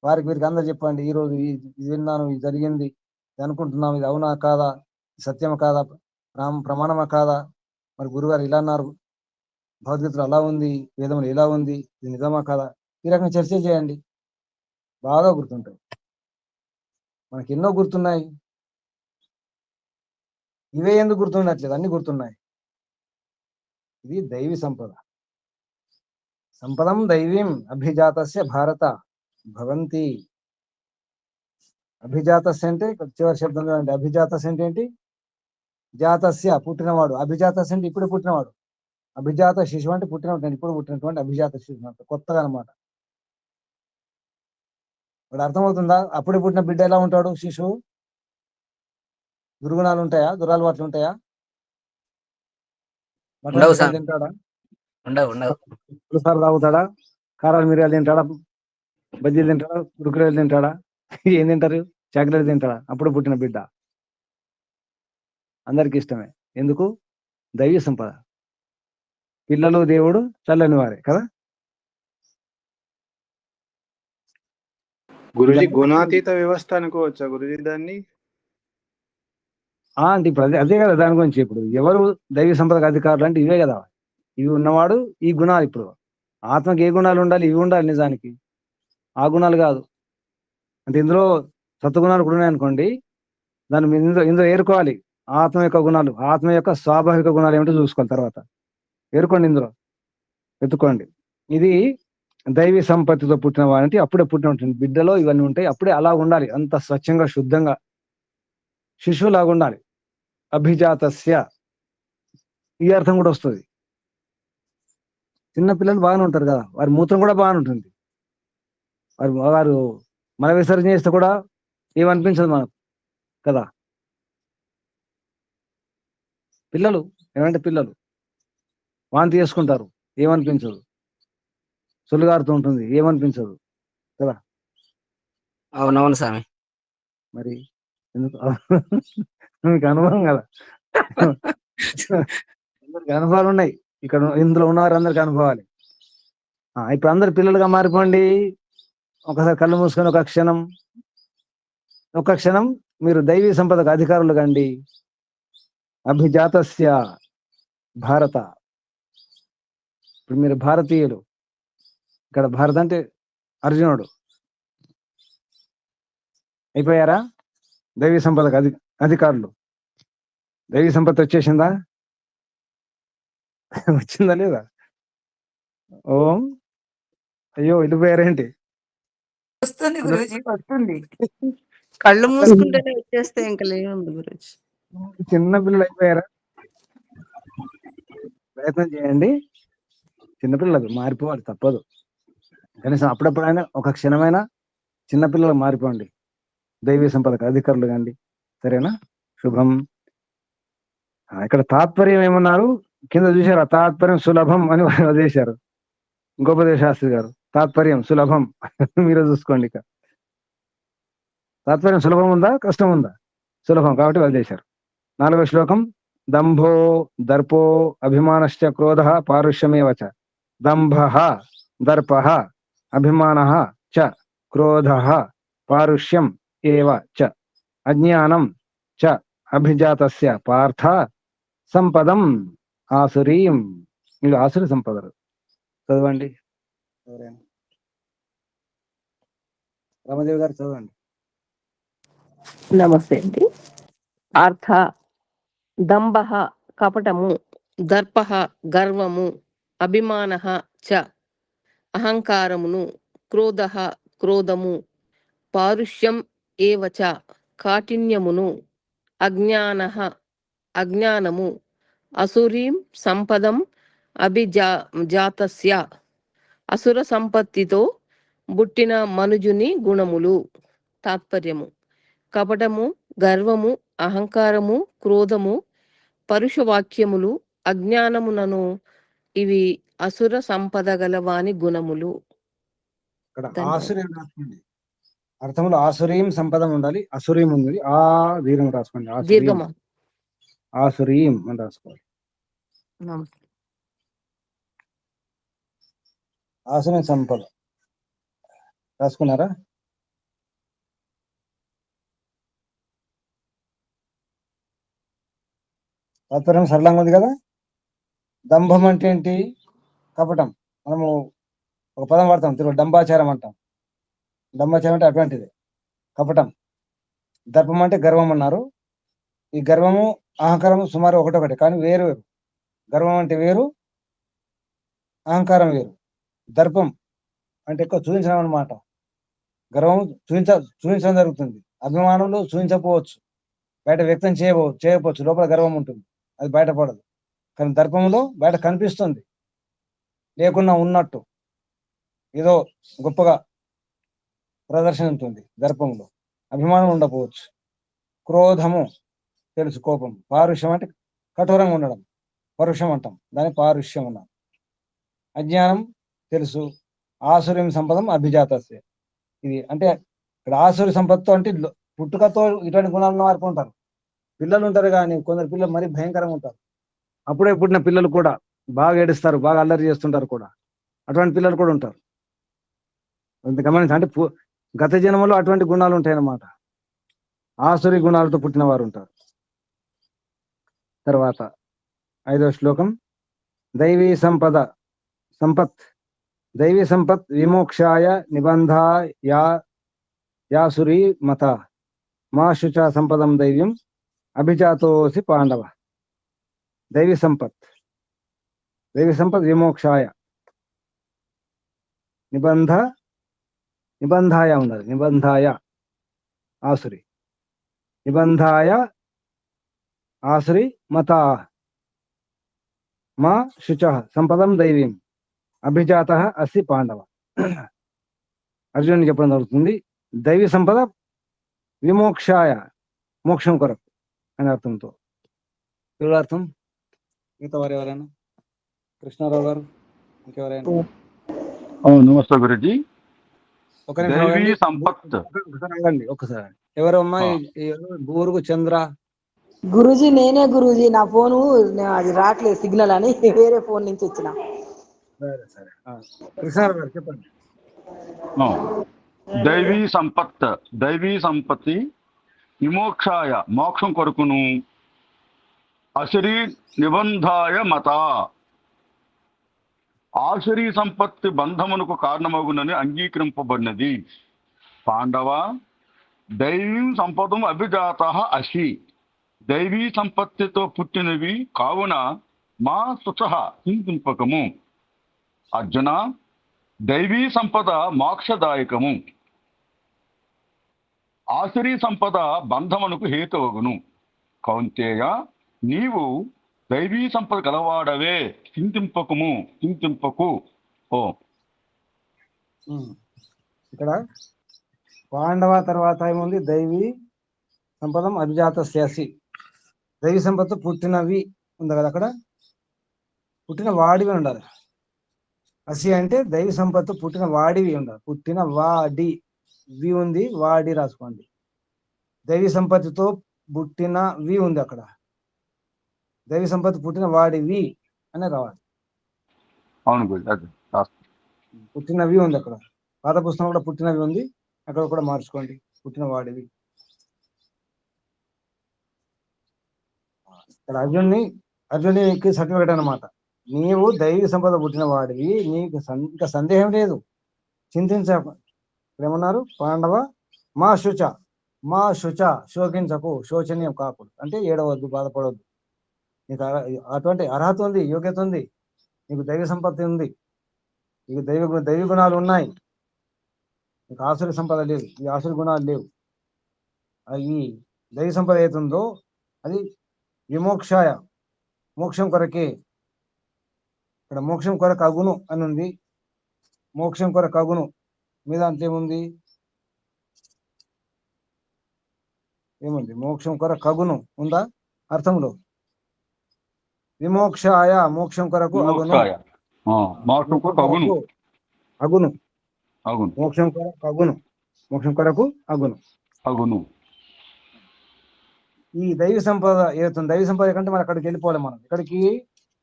వారికి వీరికి అందరు చెప్పండి. ఈరోజు ఇది విన్నాను, ఇది జరిగింది, ఇది అనుకుంటున్నాం, ఇది అవునా కాదా, సత్యమా కాదా, ప్రమాణమా కాదా, మరి గురుగారు ఇలా అన్నారు, భగవద్గీతలో అలా ఉంది, వేదములు ఇలా ఉంది, ఇది నిజమా కాదా, ఈ రకంగా చర్చ చేయండి, బాగా గుర్తుంటాయి. మనకి ఎన్నో గుర్తున్నాయి, ఇవే ఎందుకు గుర్తుండట్లేదు? అన్ని గుర్తున్నాయి. ఇది దైవీ సంపద. సంపదం దైవీం అభిజాతస్య భారత భవంతి. అభిజాతస్య అంటే చివరి శబ్దంలో అంటే అభిజాతస్య అంటే ఏంటి? జాతస్య పుట్టినవాడు, అభిజాతస్య అంటే ఇప్పుడే పుట్టినవాడు. అభిజాత శిశువు అంటే పుట్టినటువంటి, ఇప్పుడు పుట్టినటువంటి అభిజాత శిశువు అంటే కొత్తగా అనమాట. ఇప్పుడు అర్థమవుతుందా? అప్పుడే పుట్టిన బిడ్డ ఎలా ఉంటాడు శిశువు? దుర్గుణాలు ఉంటాయా, దురలవాట్లు ఉంటాయా? తింటాడా? పులిసారు తాగుతాడా? కారాలు మిరియాలు తింటాడా? బజ్జీలు తింటాడా? కురుకురేలు తింటాడా? ఏం తింటారు? చాక్లెట్ తింటాడా? అప్పుడు పుట్టిన బిడ్డ అందరికి ఇష్టమే. ఎందుకు? దైవ సంపద. పిల్లలు దేవుడు చల్లని వారే కదా. గురుజీ గుణాతీత వ్యవస్థ అనుకోవచ్చా గురుజీ దాన్ని? అంటే ఇప్పుడు అదే కదా దాని గురించి. ఇప్పుడు ఎవరు దైవ సంపదకు అధికారులు అంటే ఇవే కదా. ఇవి ఉన్నవాడు ఈ గుణాలు. ఇప్పుడు ఆత్మకి ఏ గుణాలు ఉండాలి? ఇవి ఉండాలి నిజానికి, ఆ గుణాలు కాదు. అంటే ఇందులో సత్వగుణాలు కూడా ఉన్నాయనుకోండి, దాన్ని ఇందులో ఏరుకోవాలి. ఆత్మ యొక్క గుణాలు, ఆత్మ యొక్క స్వాభావిక గుణాలు ఏమిటో చూసుకోవాలి. తర్వాత ఏరుకోండి, ఇందులో ఎత్తుకోండి. ఇది దైవీ సంపత్తితో పుట్టిన వారంటే అప్పుడే పుట్టిన బిడ్డలో ఇవన్నీ ఉంటాయి. అప్పుడే అలా ఉండాలి, అంత స్వచ్ఛంగా శుద్ధంగా శిశువులాగా ఉండాలి. అభిజాతస్య ఈ అర్థం కూడా వస్తుంది. చిన్న పిల్లలు బాగానే ఉంటారు కదా, వారి మూత్రం కూడా బాగానే ఉంటుంది. వారు మల విసర్జన చేస్తే కూడా ఏమనిపించదు మనకు కదా. పిల్లలు ఏమంటే పిల్లలు వాంతి చేసుకుంటారు, ఏమనిపించదు. సొల్లుగారుతూ ఉంటుంది, ఏమనిపించదు కదా. అవునవును స్వామి. మరి ఎందుకు మీకు అనుభవం కదా. అందరికి అనుభవాలు ఉన్నాయి ఇక్కడ, ఇందులో ఉన్నవారు అందరికి అనుభవాలు. ఇప్పుడు అందరు పిల్లలుగా మారిపోండి. ఒకసారి కళ్ళు మూసుకొని ఒక క్షణం మీరు దైవీ సంపదకు అధికారులు కండి. అభిజాతస్య భారత. ఇప్పుడు మీరు భారతీయులు. ఇక్కడ భారత అంటే అర్జునుడు. అయిపోయారా దైవీ సంపదకు అధికారులు? దైవీ సంపద వచ్చేసిందా? వచ్చిందా లేదా? ఓం. అయ్యో వెళ్ళిపోయారేంటి? వస్తుంది గురూజీ, వస్తుంది. కళ్ళు మూసుకుంటేనే వచ్చేస్తే ఇంకా లేవుంది గురించి. చిన్న పిల్లలు అయిపోయారా? ప్రయత్నం చేయండి. చిన్నపిల్లలు మారిపోవాలి, తప్పదు. కనీసం అప్పుడప్పుడైనా ఒక క్షణమైనా చిన్నపిల్లలు మారిపోండి. దైవీ సంపదకు అధికారులు కండి. సరేనా? శుభం. ఇక్కడ తాత్పర్యం ఏమన్నారు కింద చూసారా? తాత్పర్యం సులభం అని వదిలేశారు గోపదేవ శాస్త్రి గారు. తాత్పర్యం సులభం. మీరు చూసుకోండి. ఇక తాత్పర్యం సులభం ఉందా కష్టం ఉందా? సులభం కాబట్టి వదిలేశారు. 4వ శ్లోకం. దంభో దర్పో అభిమానశ్చ క్రోధ పారుష్యమేవ చ. దంభః దర్పః అభిమానః చ క్రోధః పారుష్యం ఏవ చ అజ్ఞానం చ అభిజాతస్య పార్థ సంపదం ఆసురీం. ఇది ఆసురి సంపదలు. చదవండి. రామదేవి గారు చదవండి. నమస్తే అండి. అర్థ దంభ కపటము, దర్ప గర్వము, అభిమాన చ అహంకారమును, క్రోధ క్రోధము, పారుష్యం ఏవ చ కాఠిన్యమును, అజ్ఞానము, అసురీం సంపదం అభిజాతస్య అసుర సంపత్తితో బుట్టిన మనుజుని గుణములు. తాత్పర్యము. కపటము, గర్వము, అహంకారము, క్రోధము, పరుషవాక్యములు, అజ్ఞానమునను ఇవి అసుర సంపద గల వాని గుణములు. ఇక్కడ ఆసురి రాసుకోండి. అర్థంలో ఆసురీం సంపదం ఉండాలి. అసురీం ఉంది, ఆ దీర్ఘం రాసుకోండి. దీర్ఘమా? ఆసురీం అని రాసుకోవాలి. ఆసురీం సంపద రాసుకున్నారా? తాత్పర్యం సరళంగా ఉంది కదా. దంభం అంటే ఏంటి? కపటం. మనము ఒక పదం వాడతాం, తెలుగు డంబాచారం అంటాం. డంబాచారం అంటే అటువంటిది, కపటం. దర్పం అంటే గర్వం అన్నారు. ఈ గర్వము అహంకారము సుమారు ఒకటొకటి, కానీ వేరు వేరు. గర్వం అంటే వేరు, అహంకారం వేరు. దర్పం అంటే ఎక్కువ చూపించడం అన్నమాట. గర్వం చూపించడం జరుగుతుంది. అభిమానంలో చూపించకపోవచ్చు, బయట వ్యక్తం చేయకపోవచ్చు. లోపల గర్వం ఉంటుంది, అది బయటపడదు. కానీ దర్పంలో బయట కనిపిస్తుంది, లేకున్నా ఉన్నట్టు ఏదో గొప్పగా ప్రదర్శన ఉంటుంది దర్పంలో. అభిమానం ఉండకపోవచ్చు. క్రోధము తెలుసు, కోపం. పారుష్యం అంటే కఠోరంగా ఉండడం, పరుషం అంటాం, దాన్ని పారుష్యం అన్నాం. అజ్ఞానం తెలుసు. ఆసుర్యం సంపదం అభిజాతస్య. ఇది అంటే ఇక్కడ ఆసురి సంపత్తో అంటే పుట్టుకతో ఇటువంటి గుణాలను వాడుకుంటారు. పిల్లలు ఉంటారు, కానీ కొందరు పిల్లలు మరీ భయంకరంగా ఉంటారు. అప్పుడే పుట్టిన పిల్లలు కూడా బాగా ఏడుస్తారు, బాగా అల్లరి చేస్తుంటారు కూడా. అటువంటి పిల్లలు కూడా ఉంటారు. అంత గమనించి, అంటే గత జన్మలో అటువంటి గుణాలు ఉంటాయన్నమాట. ఆసురి గుణాలతో పుట్టిన వారు ఉంటారు. తర్వాత 5వ శ్లోకం. దైవీ సంపత్ విమోక్షాయ నిబంధాయాసురీ మత మా శుచ సంపదం దైవ్యం అభిజాతోసి పాండవ. దైవీ సంపత్ విమోక్షాయ. నిబంధాయ ఉన్నది, నిబంధాయ ఆసురి. నిబంధాయ ఆసురి మత మా శుచ సంపదం దైవీం అభిజాత అసి పాండవ. అర్జునుడికి చెప్పడం జరుగుతుంది దైవీ సంపద విమోక్షాయ, మోక్షం కొరకు అనే అర్థంతో. తెలుగు అర్థం మిగతా వారు ఎవరైనా? కృష్ణారావు గారు, ఇంకెవరైనా? నమస్తే గురుజీ. ఒక నిమిషం దైవీ ఆగండి. సంపత్. ఒకసారి ఆగండి, ఒక్కసారి. ఎవరమ్మా? బూరుగు చంద్ర. గురూజీ నేనే గురూజీ, నా ఫోను అది రావట్లేదు సిగ్నల్ అని వేరే ఫోన్ నుంచి వచ్చిన. సరే సరే. కృష్ణారావు గారు చెప్పండి. దైవీ సంపత్, దైవీ సంపత్తి విమోక్షాయ, మోక్షం కొరకును, అశరీ నిబంధాయ మత, ఆశరీ సంపత్తి బంధమునకు కారణమగునని అంగీకరింపబడినది. పాండవ, దైవీ సంపదం అభిజాత అసి, దైవీ సంపత్తితో పుట్టినవి కావున మా సుచ చింతింపకము. అర్జున, దైవీ సంపద మోక్షదాయకము, ఆశరీ సంపద బంధమునకు హేతువగును. కౌంతేయ, నీవు దైవీ సంపద గలవాడవే, చింతింపకము, చింతింపకు. ఓ ఇక్కడ పాండవ తర్వాత ఏముంది? దైవీ సంపదం అభిజాత శేషి, దైవీ సంపద పుట్టినవి ఉంది కదా, అక్కడ పుట్టిన వాడివి ఉండాలి. అసి అంటే దైవీ సంపద పుట్టిన వాడివి ఉండాలి. పుట్టిన వాడి, వి ఉంది, వాడి రాసుకోండి. దైవీ సంపత్తితో పుట్టిన వి ఉంది అక్కడ, దైవీ సంపత్తి పుట్టిన వాడివి అనే రావాలి. అవును గురు, పుట్టినవి ఉంది అక్కడ. పాత పుస్తకం కూడా పుట్టినవి ఉంది, అక్కడ కూడా మార్చుకోండి, పుట్టిన వాడివి. ఇక్కడ అర్జునికి సర్టిఫికేట్ అన్నమాట. నీవు దైవీ సంపద పుట్టిన వాడివి, నీకు ఇంకా సందేహం లేదు, చింతించకు. ఏమన్నారు? పాండవ మా శుచ, మా శుచ, శోకించకు, శోచనీయం కాకూడదు అంటే ఏడవద్దు, బాధపడవద్దు. నీకు అటువంటి అర్హత ఉంది, యోగ్యత ఉంది, నీకు దైవ సంపత్తి ఉంది, నీకు దైవ గుణాలు ఉన్నాయి. నీకు ఆసురి సంపద లేదు, ఈ ఆసురి గుణాలు లేవు. ఈ దైవ సంపద ఏతుందో అది విమోక్షాయ, మోక్షం కొరకే. ఇక్కడ మోక్షం కొరకు అగును అని ఉంది, మోక్షం కొరకు అగును మీద అంతేముంది? ఏముంది? మోక్షం కొరకు అగును ఉందా అర్థంలో? విమోక్షాయ, మోక్షం కొరకు అగును, అగును, మోక్షం కొరకు అగును, మోక్షం కొరకు అగును, అగును. ఈ దైవ సంపద ఏతుంది, దైవ సంపద కంటే మనం అక్కడికి వెళ్ళిపోవాలి. మనం ఇక్కడికి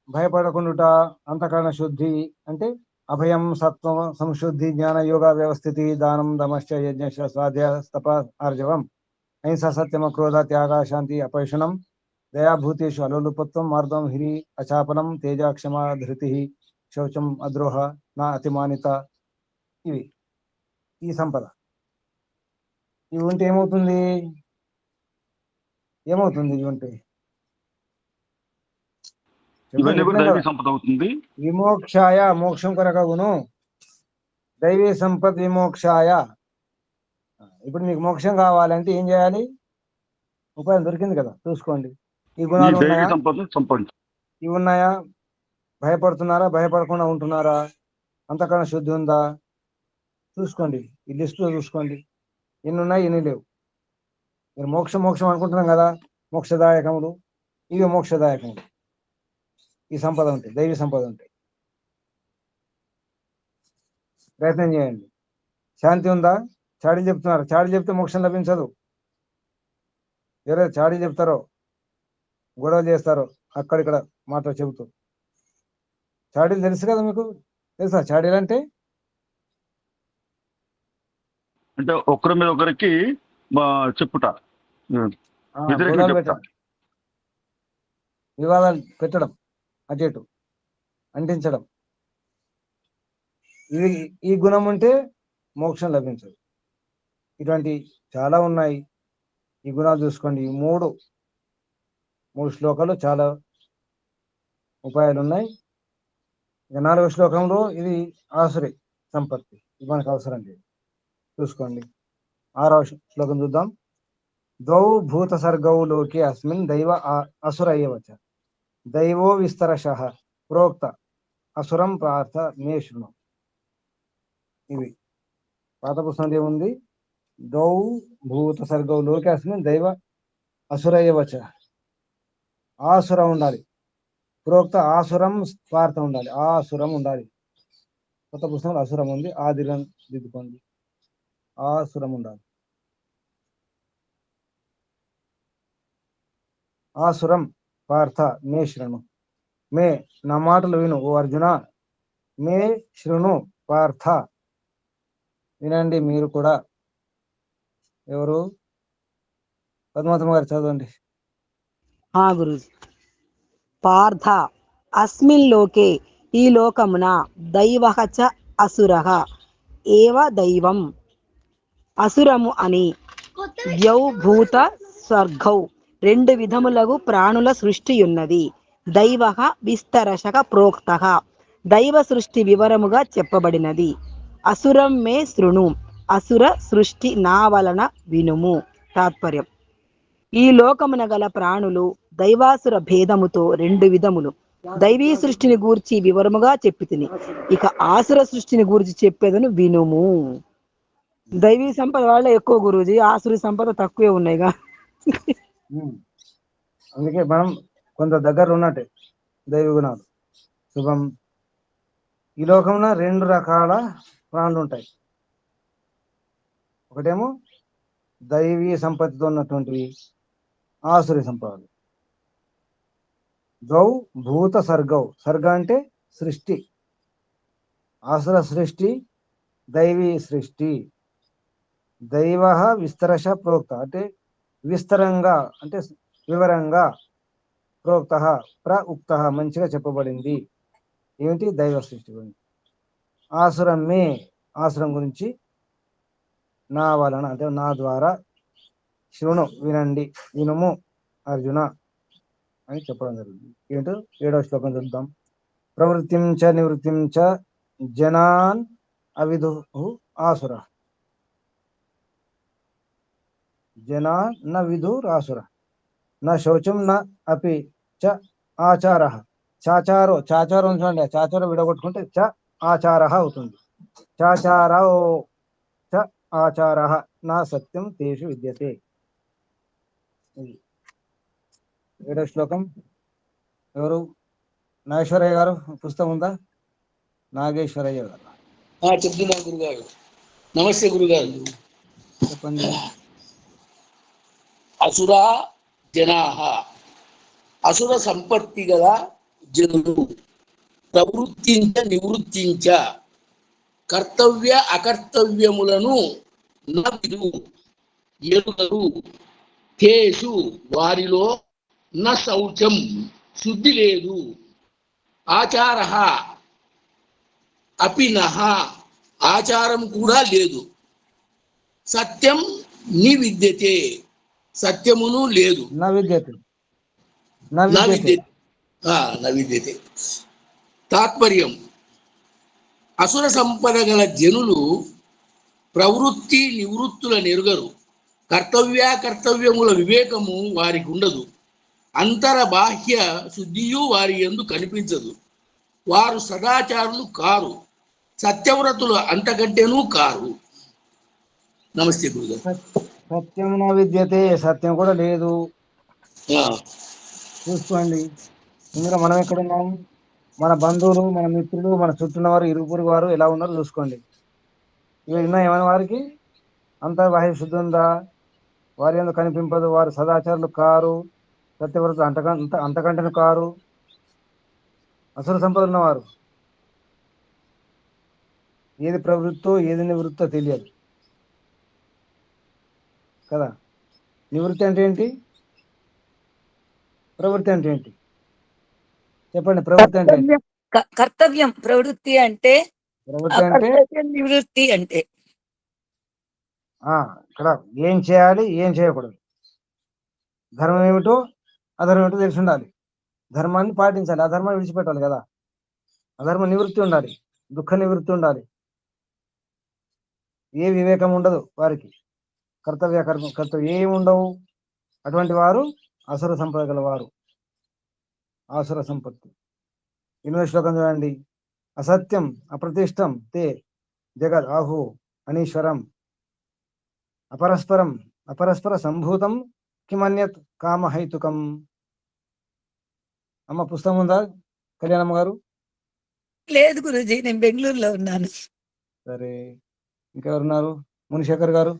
భయపడకుండా అంతఃకరణ శుద్ధి అంటే అభయం, సత్వం, సంశుద్ధి, జ్ఞాన, యోగ, వ్యవస్థితి, దానం, దమశ్చ, యజ్ఞ, స్వాధ్యాయ, తప, ఆర్జవం, అహింస, సత్యమ, క్రోధ, త్యాగ, శాంతి, అపైషణం, దయాభూతేషు అలోలుపత్వం, మార్దం, హిరి, అచాపనం, తేజ, క్షమ, ధృతి, శౌచం, అద్రోహ, నా అతిమానిత. ఇవి ఈ సంపద. ఇవి ఉంటే ఏమవుతుంది? ఇవి ఉంటే విమోక్షాయ, మోక్షం కొరకగును, దైవీ సంపత్ విమోక్షాయ. ఇప్పుడు మీకు మోక్షం కావాలంటే ఏం చేయాలి? ఉపాయం దొరికింది కదా, చూసుకోండి. ఈ గుణాలు ఉన్నాయా? ఇవి ఉన్నాయా? భయపడుతున్నారా? భయపడకుండా ఉంటున్నారా? అంతకన్నా శుద్ధి ఉందా? చూసుకోండి, ఈ లిస్టులో చూసుకోండి, ఎన్ని ఉన్నాయి, ఎన్ని లేవు. మీరు మోక్షం అనుకుంటున్నాం కదా, మోక్షదాయకములు, ఇవి మోక్షదాయకములు. ఈ సంపద ఉంటాయి, దైవీ సంపద ఉంటాయి. ప్రయత్నం చేయండి. శాంతి ఉందా? చాడీలు చెప్తున్నారు, చాడీలు చెప్తే మోక్షం లభించదు. ఎవరైతే చాడీలు చెప్తారో, గొడవ చేస్తారో, అక్కడిక్కడ మాటలు చెబుతూ. చాడీలు తెలుసు కదా మీకు, తెలుసా చాడీలు అంటే? అంటే ఒకరి మీద ఒకరికి చెప్పుట, వివాదాలు పెట్టడం, అటు ఇటు అంటించడం. ఈ గుణం ఉంటే మోక్షం లభించదు. ఇటువంటి చాలా ఉన్నాయి. ఈ గుణాలు చూసుకోండి. ఈ మూడు శ్లోకాలు చాలా ఉపాయాలు ఉన్నాయి. ఇక 4వ శ్లోకంలో ఇది ఆసురి సంపత్తి, ఇది మనకు అవసరం లేదు, చూసుకోండి. 6వ శ్లోకం చూద్దాం. ద్వౌ భూత సర్గౌ లోకే అస్మిన్ దైవ అసుర ఏవచ దైవో విస్తరశః ప్రోక్త అసురం పార్థ మే శృణు. ఇవి పాత పుస్తకం ఏముంది? దౌ భూత సర్గౌ లోకేస్మిన్ దైవ అసురయ్యవచ. ఆసురం ఉండాలి, ప్రోక్త ఆసురం స్వార్థం ఉండాలి, ఆసురం ఉండాలి. కొత్త పుస్తకంలో అసురం ఉంది, ఆ దిద్దుకోండి, ఆసురం ఉండాలి. ఆసురం పార్థ మే శృణు. మే నా మాటలు విను ఓ అర్జున. మే శృణు పార్థ, వినండి మీరు కూడా. ఎవరు? పద్మావతమ్మ గారు చదవండి. గురుజీ. పార్థ అస్మిన్ లోకే, ఈ లోకమున దైవః చ అసురః ఏవ దైవం, అసురము అని ద్యౌ భూత స్వర్గౌ రెండు విధములగు ప్రాణుల సృష్టియున్నది. దైవః విస్తరశక ప్రోక్తః దైవ సృష్టి వివరముగా చెప్పబడినది. అసురం మే శృణు, అసుర సృష్టి నా వలన వినుము. తాత్పర్యం: ఈ లోకమున గల ప్రాణులు దైవాసుర భేదముతో రెండు విధములు. దైవీ సృష్టిని గూర్చి వివరముగా చెప్పి తిని, ఇక ఆసుర సృష్టిని గూర్చి చెప్పేదను వినుము. దైవీ సంపద వాళ్ళే ఎక్కువ గురూజీ, ఆసురి సంపద తక్కువే ఉన్నాయిగా. అందుకే మనం కొంత దగ్గర ఉన్నట్టే దైవ గుణాలు. శుభం. ఈ లోకంలో రెండు రకాల ప్రాణులు ఉంటాయి. ఒకటేమో దైవీ సంపత్తితో ఉన్నటువంటివి, ఆసురి సంపదలు. గౌ భూత సర్గౌ, సర్గ అంటే సృష్టి, ఆసుర సృష్టి, దైవీ సృష్టి. దైవ విస్తరశ ప్రోక్త అంటే విస్తరంగా, అంటే వివరంగా, ప్రోక్త ప్రఉక్త మంచిగా చెప్పబడింది. ఏమిటి? దైవ సృష్టి గురించి. ఆసురం మే, ఆసురం గురించి నా వలన అంటే నా ద్వారా, శృణు వినండి, వినుము అర్జున అని చెప్పడం జరిగింది. ఏంటో 7వ శ్లోకం చూద్దాం. ప్రవృత్తిం చ నివృత్తిం చ జనాన్ అవిదు ఆసుర. జనా న విధురాసుర న శౌచం న అపి చ ఆచార. చాచారో, చాచారం చూడండి, చాచారం విడగొట్టుకుంటే చ ఆచార అవుతుంది. చాచారో చ ఆచార నా సత్యం తేషు విద్యతే. 7వ శ్లోకం. ఎవరు? నాగేశ్వరయ్య గారు పుస్తకం ఉందా? నాగేశ్వరయ్య గారు చెప్తున్నా గురుగారు. నమస్తే గురుగారు. చెప్పండి. అసురా జనాః, అసుర సంపత్తి గల జనులు. ప్రవృత్తించ నివృత్తించ కర్తవ్య అకర్తవ్యములను నవిదు ఎరుగరు. తేషు వారిలో న శౌచం శుద్ధి లేదు. ఆచార అపినః ఆచారం కూడా లేదు. సత్యం నివిద్యతే సత్యమును లేదు. నవిద్యతే. తాత్పర్యం: అసుర సంపద గల జనులు ప్రవృత్తి నివృత్తుల నెరుగరు. కర్తవ్యముల వివేకము వారికి ఉండదు. అంతర బాహ్య శుద్ధియు వారి యందు కనిపించదు. వారు సదాచారులు కారు, సత్యవ్రతులు అంతకంటేనూ కారు. నమస్తే గురుగారు. సత్యం నా విద్యతే, సత్యం కూడా లేదు. చూసుకోండి, ఇందులో మనం ఎక్కడున్నాం? మన బంధువులు, మన మిత్రులు, మన చుట్టూన్న వారు, ఇరుపురు వారు ఎలా ఉన్నారో చూసుకోండి. ఇవి ఉన్నాయి ఏమైనా వారికి? అంతర్బాహ్య శుద్ధి ఉందా? వారి ఎందుకు కనిపింపదు. వారు సదాచారులు కారు, సత్యవ్రతులు అంతకంటేను కారు. అసుర సంపద ఉన్నవారు. ఏది ప్రవృత్తో ఏది నివృత్తో తెలియదు కదా. నివృత్తి అంటే ఏంటి? ప్రవృత్తి అంటే ఏంటి? చెప్పండి. ప్రవృత్తి అంటే ఏంటి? కర్తవ్యం. ప్రవృత్తి అంటే నివృత్తి అంటే ఇక్కడ ఏం చేయాలి, ఏం చేయకూడదు, ధర్మం ఏమిటో అధర్మం ఏమిటో తెలిసి ఉండాలి. ధర్మాన్ని పాటించాలి, అధర్మాన్ని విడిచిపెట్టాలి కదా. అధర్మ నివృత్తి ఉండాలి, దుఃఖ నివృత్తి ఉండాలి. ఏ వివేకం ఉండదు వారికి. కర్తవ్యం ఏమి ఉండవు. అటువంటి వారు అసుర సంపద గల వారు. ఆసుర సంపత్తి. 8వ శ్లోకం చూడండి. అసత్యం అప్రతిష్టం తే జగద్ ఆహు అనీశ్వరం అపరస్పర సంభూతం కిమన్యత్ కామహైతుకం. అమ్మ పుస్తకం ఉందా కళ్యాణమ్మ గారు? లేదు గురుజీ, నేను బెంగళూరులో ఉన్నాను. సరే, ఇంకెవరున్నారు? మునిశేఖర్ గారు,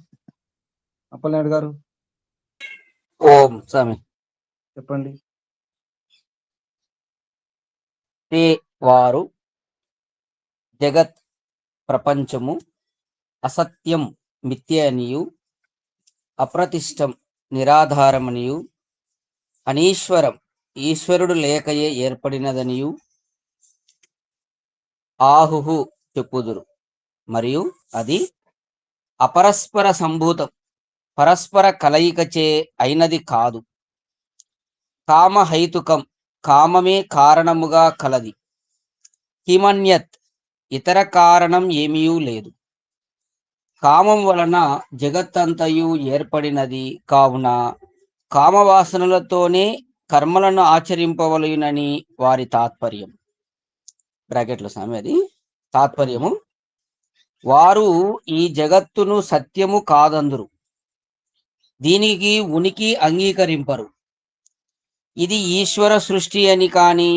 అప్పలనాయుడు గారు ఓం స్వామి. చెప్పండి. తే వారు జగత్ ప్రపంచము అసత్యం మిథ్య అనియు, అప్రతిష్టం నిరాధారమనియు, అనీశ్వరం ఈశ్వరుడు లేకయే ఏర్పడినదనియు ఆహుహు చెప్పుదురు. మరియు అది అపరస్పర సంభూతం పరస్పర కలయికచే అయినది కాదు. కామహైతుకం కామమే కారణముగా కలది. కిమన్యత్ ఇతర కారణం ఏమీయూ లేదు. కామం వలన జగత్తంతయు ఏర్పడినది కావున కామవాసనలతోనే కర్మలను ఆచరింపవలయునని వారి తాత్పర్యం. బ్రాకెట్లో స్వామి అది తాత్పర్యము. వారు ఈ జగత్తును సత్యము కాదందురు, దీనికి ఉనికి అంగీకరింపరు. ఇది ఈశ్వర సృష్టి అని కాని,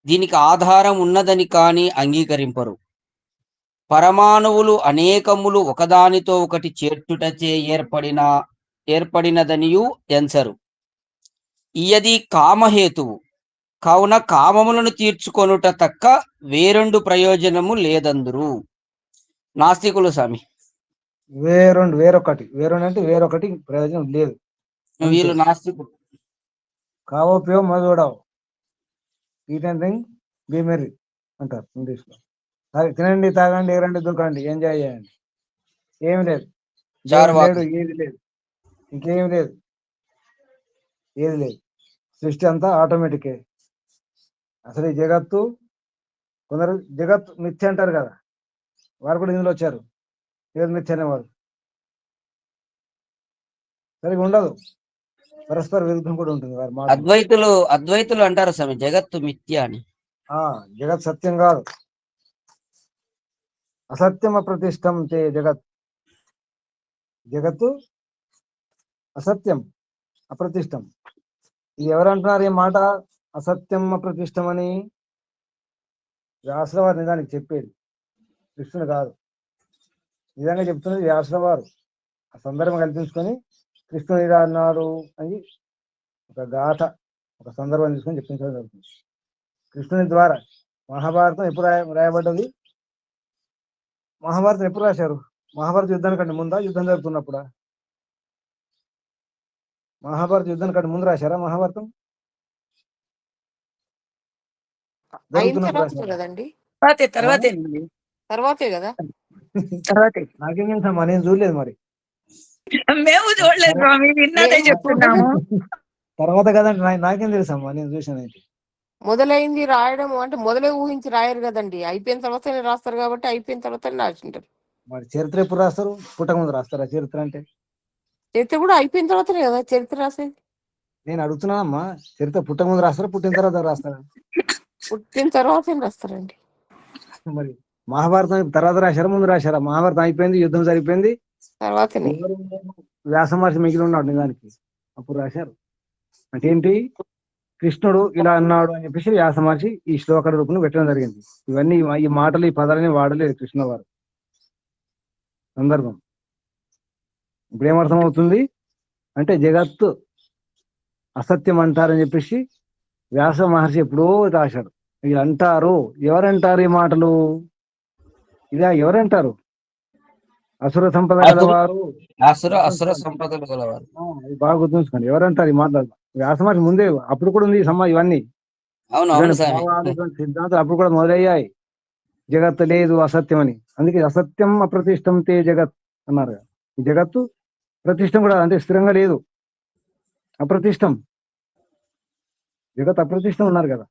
దీనికి ఆధారం ఉన్నదని కాని అంగీకరింపరు. పరమాణువులు అనేకములు ఒకదానితో ఒకటి చేర్చుటచే ఏర్పడినదనియు ఎంచరు. ఇయది కామహేతువు కావున కామములను తీర్చుకొనుట తక్క వేరొండు ప్రయోజనము లేదందురు. నాస్తికులు స్వామి. వేరొకటి అంటే వేరొకటి ప్రయోజనం లేదు. వీళ్ళు నాస్తికులు. కావో పేవో మధుడావు, eat and drink be merry అంటారు ఇంగ్లీష్ లో. తినండి, తాగండి, ఎగరండి, దుంకండి, ఎంజాయ్ చేయండి. ఏమి లేదు, లేడు, ఏది లేదు, ఇంకేమి లేదు, ఏది లేదు. సృష్టి అంతా ఆటోమేటికే. అసలు ఈ జగత్తు, కొందరు జగత్ మిథ్య అంటారు కదా, వారు కూడా ఇందులో వచ్చారు. జగత్ మిథ్య అనేవారు సరిగా ఉండదు, పరస్పర విరుద్ధం కూడా ఉంటుంది వారి మాట. అద్వైతులు అంటారు స్వామి జగత్తు మిథ్య అని. జగత్ సత్యం కాదు, అసత్యం అప్రతిష్టం తే జగత్. జగత్తు అసత్యం అప్రతిష్టం. ఇది ఎవరంటున్నారు ఈ మాట అసత్యం అప్రతిష్టం అని? వ్యాసుల వారు నిజానికి చెప్పేది, కృష్ణుడు కాదు. నిజంగా చెప్తున్నది వ్యాసుల వారు. ఆ సందర్భం కల్పించుకొని కృష్ణుడు ఇలా అన్నాడు అని ఒక గాథ, ఒక సందర్భం తీసుకొని చెప్పించడం జరుగుతుంది కృష్ణుని ద్వారా. మహాభారతం ఎప్పుడు రాయబడ్డది? మహాభారతం ఎప్పుడు రాశారు? మహాభారత యుద్ధానికంటే ముందా, యుద్ధం జరుగుతున్నప్పుడా? మహాభారత యుద్ధానికంటే ముందు రాశారా మహాభారతం? తర్వాతే కదా. నాకేం తెలుసమ్మా, నేను చూడలేదు మరి. మేము చూడలేదు స్వామి, విన్నదే చెప్తున్నాము. తర్వాత కదండి, నాకేం తెలుసమ్మా, నేను చూసాను. మొదలైంది రాయడం అంటే మొదలే ఊహించి రాయరు కదండి, అయిపోయిన తర్వాతనే రాస్తారు. కాబట్టి అయిపోయిన తర్వాతనే రాసింటారు. మరి చరిత్ర ఎప్పుడు రాస్తారు? పుట్టక ముందు రాస్తారా చరిత్ర? అంటే చరిత్ర కూడా అయిపోయిన తర్వాతనే కదా చరిత్ర రాసేది. నేను అడుగుతున్నానమ్మా, చరిత్ర పుట్టక ముందు రాస్తారా, పుట్టిన తర్వాత రాస్తారా? పుట్టిన తర్వాతనే రాస్తారండి. మరి మహాభారతం తర్వాత రాశారా, ముందు రాశారా? మహాభారతం అయిపోయింది, యుద్ధం సరిపోయింది, తర్వాతనే వ్యాస మహర్షి మిగిలి ఉన్నాడు నిజానికి, అప్పుడు రాశారు. అంటే ఏంటి? కృష్ణుడు ఇలా అన్నాడు అని చెప్పేసి వ్యాస మహర్షి ఈ శ్లోక రూపంలో పెట్టడం జరిగింది. ఇవన్నీ ఈ మాటలు, ఈ పదాలని వాడలేదు కృష్ణ వారు. సందర్భం ఇప్పుడు ఏమర్థం అవుతుంది అంటే, జగత్తు అసత్యం అంటారని చెప్పేసి వ్యాస మహర్షి ఎప్పుడో రాశాడు. వీళ్ళు అంటారు. ఎవరంటారు ఈ మాటలు? ఇదా ఎవరంటారు? అసుర సంపద గలవారు, అసుర సంపదలు గలవారు. బాగా గుర్తుంచుకోండి. ఎవరంటారు ఈ మాటలు? వ్యాస మహర్షి ముందే, అప్పుడు కూడా ఉంది ఇవన్నీ సిద్ధాంతాలు అప్పుడు కూడా మొదలయ్యాయి. జగత్తు లేదు, అసత్యం అని. అందుకే అసత్యం అప్రతిష్టం తే జగత్ అన్నారు. ఈ జగత్తు ప్రతిష్టం కూడా అంటే స్థిరంగా లేదు, అప్రతిష్టం. జగత్ అప్రతిష్టం ఉన్నారు కదా.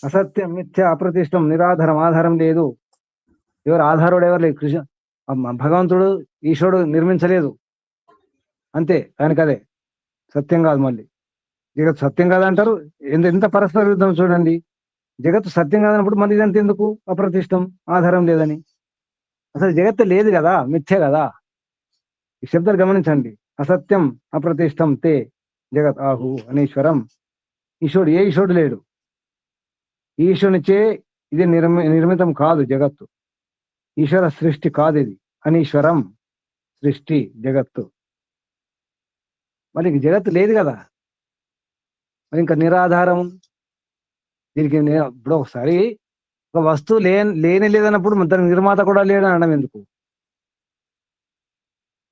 అసత్యం మిథ్య అప్రతిష్టం నిరాధారం, ఆధారం లేదు. ఎవరు ఆధారుడు? ఎవరు లేదు. కృష్ణ భగవంతుడు ఈశ్వరుడు నిర్మించలేదు, అంతే. దానికి అదే సత్యం కాదు. మళ్ళీ జగత్ సత్యం కాదంటారు. ఎంత పరస్పర విరుద్ధం చూడండి. జగత్తు సత్యం కాదన్నప్పుడు మళ్ళీ ఇదంతా ఎందుకు? అప్రతిష్టం, ఆధారం లేదని. అసలు జగత్తు లేదు కదా, మిథ్య కదా. ఈ శబ్దాలు గమనించండి. అసత్యం అప్రతిష్టం తే జగత్ ఆహు అనీశ్వరం. ఈశ్వరుడు ఏ ఈశ్వరుడు లేడు. ఈశ్వరునిచే ఇది నిర్మితం కాదు జగత్తు. ఈశ్వర సృష్టి కాదు ఇది. అనీశ్వరం సృష్టి జగత్తు. మరి జగత్తు లేదు కదా, మరి ఇంకా నిరాధారం. దీనికి ఇప్పుడు ఒకసారి ఒక వస్తువు లేని లేదన్నప్పుడు దానికి నిర్మాత కూడా లేడు అనడం ఎందుకు?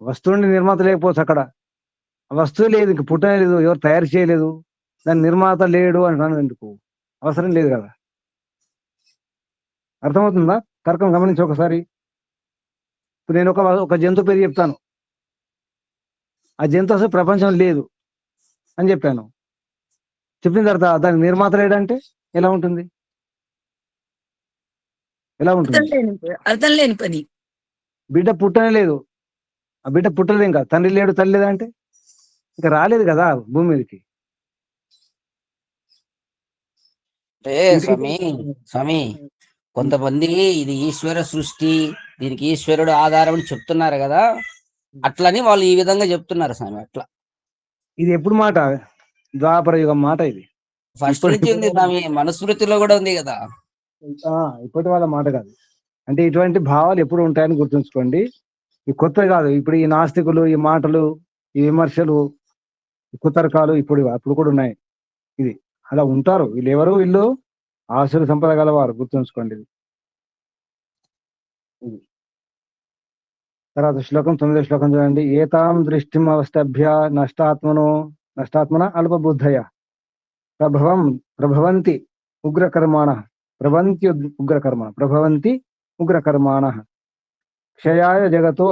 వస్తువుని నిర్మాత లేకపోవచ్చు అక్కడ. ఆ వస్తువు లేదు, ఇంక పుట్టనే లేదు, ఎవరు తయారు చేయలేదు, దాని నిర్మాత లేడు అనడం ఎందుకు? అవసరం లేదు కదా. అర్థమవుతుందా? తర్కం గమనించి ఒకసారి. ఇప్పుడు నేను ఒక జంతు పేరు చెప్తాను. ఆ జంతు అసలు ప్రపంచం లేదు అని చెప్పాను. చెప్పిన తర్వాత దానికి నిర్మాత లేడంటే ఎలా ఉంటుంది? ఎలా ఉంటుంది? అర్థం లేని పని. బిడ్డ పుట్టనే లేదు, ఆ బిడ్డ పుట్టలేదు, ఇంకా తండ్రి లేడు తల్లి లేదా అంటే ఇంకా రాలేదు కదా భూమి మీదకి. అంటే స్వామి కొంతమంది ఇది ఈశ్వర సృష్టి, దీనికి ఈశ్వరుడు ఆధారం అని చెప్తున్నారు కదా, అట్లని వాళ్ళు ఈ విధంగా చెప్తున్నారు స్వామి. అట్లా ఇది ఎప్పుడు మాట? ద్వాపర యుగం మాట ఇది. ఫస్ట్ నుంచి ఉంది స్వామి, మనుస్మృతిలో కూడా ఉంది కదా. ఇప్పటి వాళ్ళ మాట కాదు. అంటే ఇటువంటి భావాలు ఎప్పుడు ఉంటాయని గుర్తుంచుకోండి. ఈ కొత్త కాదు. ఇప్పుడు ఈ నాస్తికులు, ఈ మాటలు, ఈ విమర్శలు, కుతర్కాలు అప్పుడు కూడా ఉన్నాయి. ఇది అలా ఉంటారు. వీళ్ళు ఎవరు? వీళ్ళు ఆసురు సంపద గలవారు, గుర్తుంచుకోండి. ఇది తర్వాత శ్లోకం 9వ శ్లోకం చూడండి. ఏతాం దృష్టిం అవస్తభ్య నష్టాత్మన అల్పబుద్ధయ ప్రభవంతి ఉగ్రకర్మాణ క్షయాయ జగతో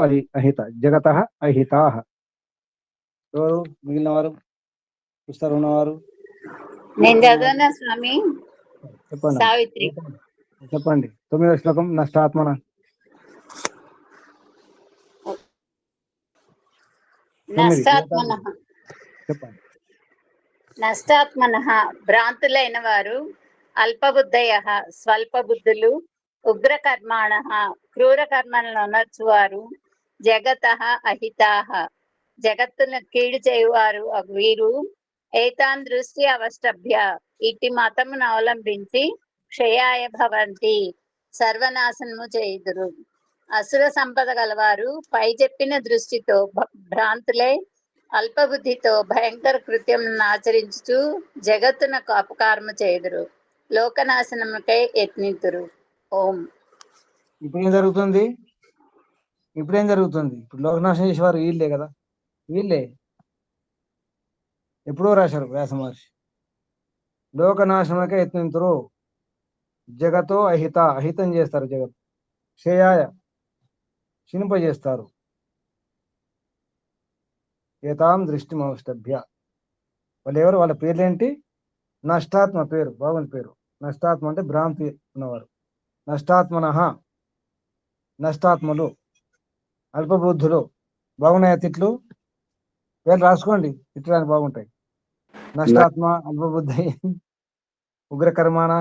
జగత అహితాః. ఎవరు మిగిలిన వారు? పుస్తకం ఉన్నవారు నేను చదవనా స్వామి? చెప్పండి. సావిత్రి. చెప్పండి. 9వ శ్లోకం. నష్టాత్మన. చెప్పండి. నష్టాత్మనః భ్రాంతులైన వారు, అల్పబుద్ధయః స్వల్ప బుద్ధులు, ఉగ్రకర్మాణః క్రూర కర్మలను అనర్చువారు, జగతః అహితాః జగత్తును కీడు చేయువారు వీరు, ఏతాన్ దృష్టి అవష్టభ్య ఇట్టి మతమును అవలంబించి క్షయాయ భవంతి సర్వనాశనము చేయుదురు. అసుర సంపద గలవారు పై చెప్పిన దృష్టితో భ్రాంతులై అల్పబుద్ధితో భయంకర కృత్యములను ఆచరించుచు జగత్తునకు అపకారము చేయుదురు, లోకనాశనముకై యత్నితురు. ఓం. ఇప్పుడేం జరుగుతుంది? ఇప్పుడు లోకనాశనం చేసేవారు వీళ్ళే కదా. వీళ్ళే ఎప్పుడో రాశారు వ్యాస మహర్షి. లోకనాశనకే యత్నితురు, జగతో అహితం చేస్తారు, జగత్ క్షయాయ క్షీణింపజేస్తారు. ఏతాం దృష్టిం అవష్టభ్య. వాళ్ళు ఎవరు? వాళ్ళ పేర్లేంటి? నష్టాత్మ పేరు, బాగుంది పేరు. నష్టాత్మ అంటే భ్రాంతి ఉన్నవారు. నష్టాత్మనః నష్టాత్మలు, అల్పబుద్ధులు. బాగున్నాయా తిట్లు? పేర్లు రాసుకోండి, తిట్టడానికి బాగుంటాయి. నష్టాత్మ, అల్పబుద్ధి, ఉగ్రకర్మాణ,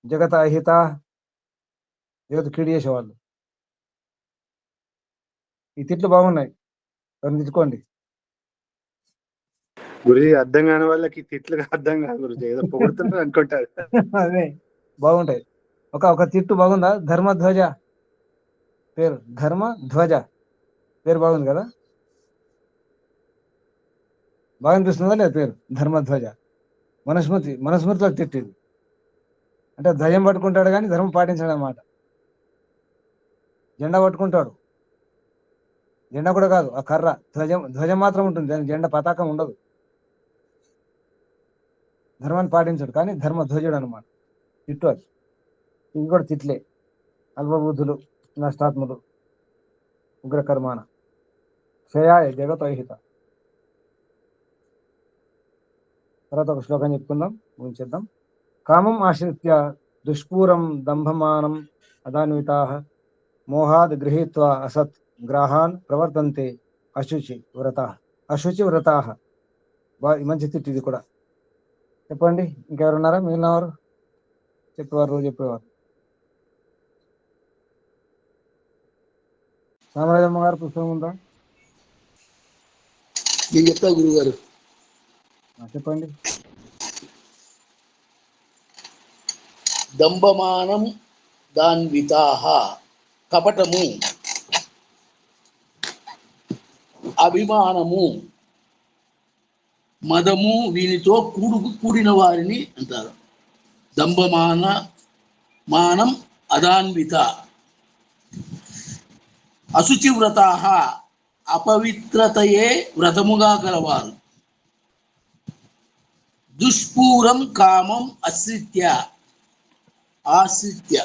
జగత అహిత, జగత్ కీడు చేసేవాళ్ళు. ఈ తిట్లు బాగున్నాయి, ఎవరిని తిట్టుకోండి. గురుజీ అర్థం కాని వాళ్ళకి తిట్లు అర్థం కాదు గురుజీ, ఏదో పొగుడుతున్నారు అనుకుంటారు. అదే బాగుంటాయి. ఒక తిట్టు బాగుందా? ధర్మధ్వజ పేరు, ధర్మధ్వజ పేరు బాగుంది కదా. బాగా అనిపిస్తుందా లేదా పేరు? ధర్మధ్వజ. మనస్మృతిలో తిట్టింది అంటే ధ్వజం పట్టుకుంటాడు కానీ ధర్మం పాటించాడు అన్నమాట. జెండా పట్టుకుంటాడు, జెండా కూడా కాదు, ఆ కర్ర ధ్వజం మాత్రం ఉంటుంది, దానికి జెండా పతాకం ఉండదు. ధర్మాన్ని పాటించాడు కానీ ధర్మధ్వజుడు అనమాట. తిట్టు అది. ఇవి కూడా తిట్లే. అల్పబుద్ధులు, నష్టాత్ములు, ఉగ్రకర్మాణ, క్షయాయ జగత్ అహిత. తర్వాత ఒక శ్లోకం చెప్పుకుందాం, ముగించేద్దాం. కామం ఆశ్రిత్య దుష్పూరం దంభమానం అదాన్వితాః మోహాద్ గృహీత్వా అసత్ గ్రాహాన్ ప్రవర్తంతే అశుచి వ్రతాః. మంచి తిట్టు ఇది కూడా. చెప్పండి, ఇంకెవరున్నారా? మిగిలినవారు చెప్పేవారు చెప్పేవారు. రామరాజమ్మ గారు పుస్తకం ఉందా? నేను చెప్తా గురుగారు. చెప్పండి. దంభమానం దాన్వితాహ, కపటము, అభిమానము, మదము వీనితో కూడిన వారిని అంటారు. మానం అదాన్విత. అశుచి వ్రతాహ, అపవిత్రతయే వ్రతముగా కలవారు. దుష్పూరం కామం ఆశ్రిత్య,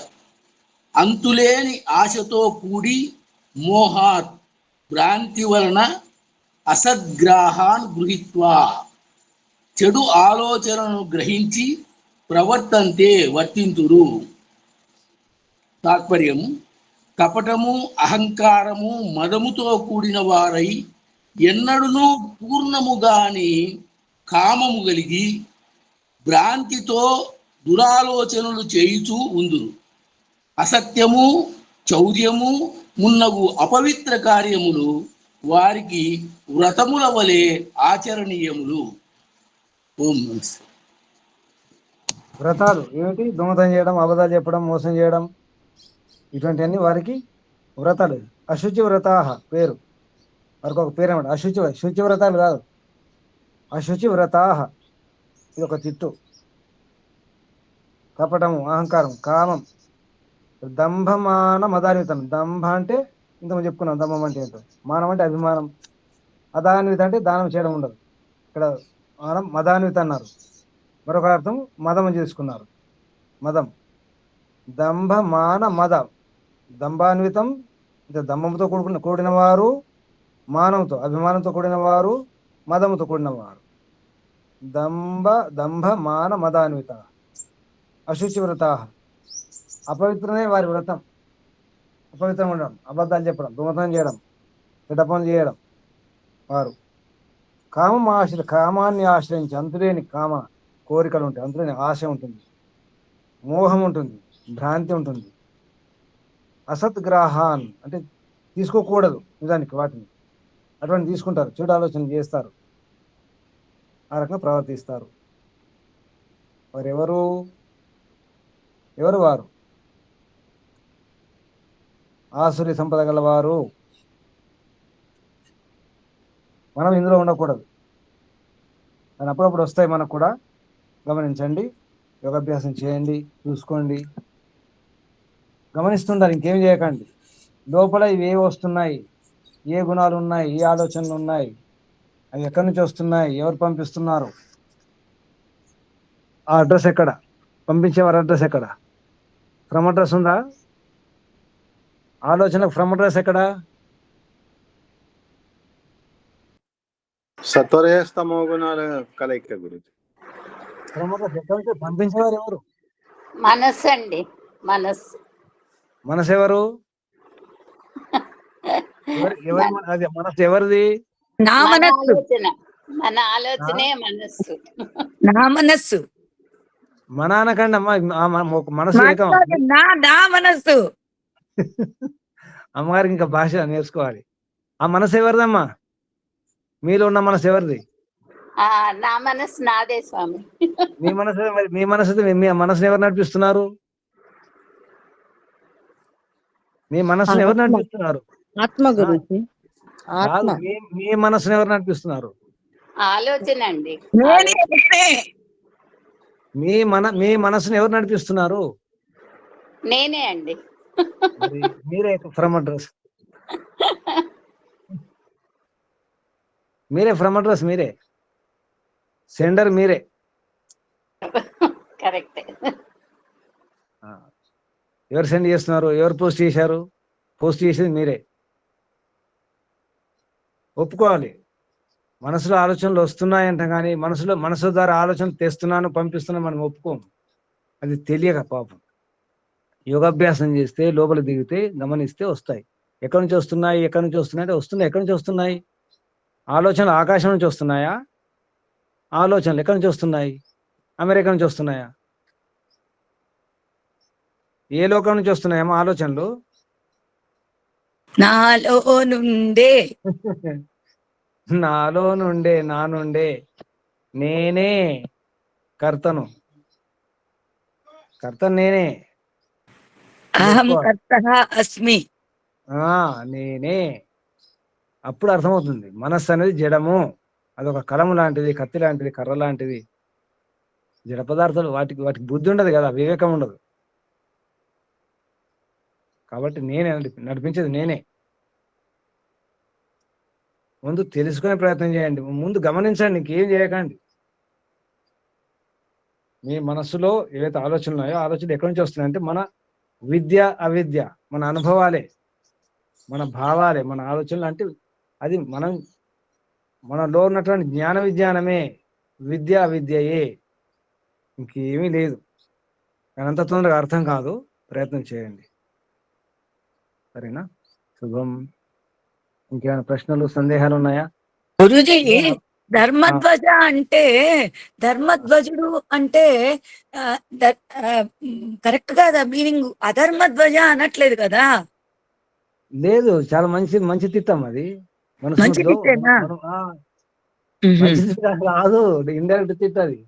అంతులేని ఆశతో కూడి మోహాత్, భ్రాంతి వలన అసద్గ్రాహాన్ గృహీత్వా, చెడు ఆలోచనను గ్రహించి వర్తింతురు. తాత్పర్యం: కపటము, అహంకారము, మదముతో కూడిన వారై ఎన్నడూనూ పూర్ణముగాని కామము కలిగి భ్రాంతితో దురాలోచనలు చేయుచూ ఉందురు. అసత్యము, చౌర్యము మున్నగు అపవిత్ర కార్యములు వారికి వ్రతముల వలె ఆచరణీయములు. ఓం నమస్తే. వ్రతాలు ఏమిటి? దొంగతనం చేయడం, అబద్ధాలు చెప్పడం, మోసం చేయడం, ఇటువంటివన్నీ వారికి వ్రతాలు. అశుచి వ్రతాహ పేరు, వారికి ఒక పేరు అన్నమాట. శుచి వ్రతాలు కాదు, అశుచి వ్రతాహ. ఇది ఒక తిట్టు. కపటము, అహంకారం, కామం, దంభమాన మదాన్వితం. దంభ అంటే ఇంతకు చెప్పుకున్నాం, దంభం అంటే ఏంటో. మానం అంటే అభిమానం. అదాన్విత అంటే దానం చేయడం ఉండదు. ఇక్కడ మానం మదాన్విత అన్నారు. మరొక అర్థం మదం చేసుకున్నారు. మదం, దంభమాన మద. దంభాన్వితం అంటే దంభంతో కూడిన వారు, మానంతో అభిమానంతో కూడిన వారు, మదముతో కూడిన వారు. దంభ మాన మదాన్విత. అశుచి వ్రత, అపవిత్రమే వారి వ్రతం. అపవిత్రం ఉండడం, అబద్ధాలు చెప్పడం, దొంగతనం చేయడం, చెడ్డ పనులు చేయడం వారు. కామాన్ని ఆశ్రయించి, అంతులేని కామ కోరికలు ఉంటాయి, అంతులేని ఆశ ఉంటుంది, మోహం ఉంటుంది, భ్రాంతి ఉంటుంది. అసద్గ్రాహాన్ అంటే తీసుకోకూడదు నిజానికి వాటిని, అటువంటి తీసుకుంటారు, చెడు ఆలోచన చేస్తారు, ఆ రకంగా ప్రవర్తిస్తారు. వారెవరు? వారు ఆసురి సంపద గలవారు. మనం ఇందులో ఉండకూడదు. కానీ అప్పుడప్పుడు వస్తాయి మనకు కూడా, గమనించండి. యోగాభ్యాసం చేయండి, చూసుకోండి, గమనిస్తుండాలి, ఇంకేం చేయకండి. లోపల ఇవి ఏ వస్తున్నాయి, ఏ గుణాలు ఉన్నాయి, ఏ ఆలోచనలు ఉన్నాయి, అవి ఎక్కడి నుంచి వస్తున్నాయి, ఎవరు పంపిస్తున్నారు, ఆ అడ్రస్ ఎక్కడ, పంపించేవారి అడ్రస్ ఎక్కడ, ఫ్రమ్ అడ్రస్ ఉందా? ఆలోచనకు ఫ్రమ్ అడ్రస్ ఎక్కడ? సత్వరస్తమో గుణాల కలయిక గురించి. ఫ్రమ్ అడ్రస్ ఎక్కడ నుంచి పంపించేవారు ఎవరు? మనస్సు అండి, మనస్సు. మనసు ఎవరు? అదే మనసు ఎవరిది? నా మన మనస్సు, ఆలోచన, మన ఆలోచనే మనస్సు. నా మనస్సు, మన అనకండి అమ్మా, మనసు ఏకం. నా మనస్సు. అమ్మగారికి ఇంకా భాష నేర్చుకోవాలి. ఆ మనసు ఎవరిదమ్మా? మీలో ఉన్న మనసు ఎవరిది? నా మనస్సు నాదే స్వామి. మీ మనసుని ఎవరు నడిపిస్తున్నారు? మీ మనసుని ఎవరు నడిపిస్తున్నారు? ఆత్మ గురించి. మీ మనసుని ఎవరు నడిపిస్తున్నారు? ఆలోచన అండి. మీ మనసుని ఎవరు నడిపిస్తున్నారు? నేనే అండి. మీరే ఫ్రమ్ అడ్రస్. మీరే సెండర్, మీరే. కరెక్టే. ఎవరు సెండ్ చేస్తున్నారు? ఎవరు పోస్ట్ చేశారు? పోస్ట్ చేసేది మీరే. ఒప్పుకోవాలి. మనసులో ఆలోచనలు వస్తున్నాయంట, కానీ మనసు ద్వారా ఆలోచనలు తెస్తున్నాను, పంపిస్తున్నాను మనం ఒప్పుకోము. అది తెలియక పాపం. యోగాభ్యాసం చేస్తే, లోపల దిగితే, గమనిస్తే వస్తాయి. ఎక్కడి నుంచి వస్తున్నాయి అంటే వస్తున్నాయి. ఎక్కడి నుంచి వస్తున్నాయి? ఆలోచనలు ఆకాశం నుంచి వస్తున్నాయా? ఆలోచనలు ఎక్కడి నుంచి వస్తున్నాయి? అమెరికా నుంచి వస్తున్నాయా? ఏ లోకం నుంచి వస్తున్నాయేమో ఆలోచనలు? నాలో నుండే నాలో నుండే, నా నుండే. నేనే కర్తను నేనే. అహం తెలుసుకోవాలి. కర్తః అస్మి. నేనే. అప్పుడు అర్థమవుతుంది మనస్సు అనేది జడము, అదొక కలము లాంటిది, కత్తి లాంటిది, కర్ర లాంటిది. జడ పదార్థాలు వాటికి బుద్ధి ఉండదు కదా, వివేకం ఉండదు. కాబట్టి నేనే నడిపించేది నేనే. ముందు తెలుసుకునే ప్రయత్నం చేయండి, ముందు గమనించండి, ఇంకేం చేయకండి. మీ మనస్సులో ఏవైతే ఆలోచనలు ఉన్నాయో ఆలోచనలు ఎక్కడి నుంచి వస్తున్నాయంటే మన విద్య అవిద్య, మన అనుభవాలే, మన భావాలే, మన ఆలోచనలు. అంటే అది మనలో ఉన్నటువంటి జ్ఞాన విజ్ఞానమే, విద్య అవిద్యయే, ఇంకేమీ లేదు. కానీ అంత తొందరగా అర్థం కాదు, ప్రయత్నం చేయండి. సరేనా? శుభం. ఇంకేమైనా ప్రశ్నలు, సందేహాలు ఉన్నాయా? గురుజీ, ధర్మధ్వజ అంటే, ధర్మధ్వజుడు అంటే కరెక్ట్ గా మీనింగ్ అధర్మధ్వజ అనట్లేదు కదా? లేదు, చాలా మంచి తిట్టం అది. మంచి తిట్టేనా? మంచి తిట్ట రాదు, ఇండైరెక్ట్ తిట్ట అది.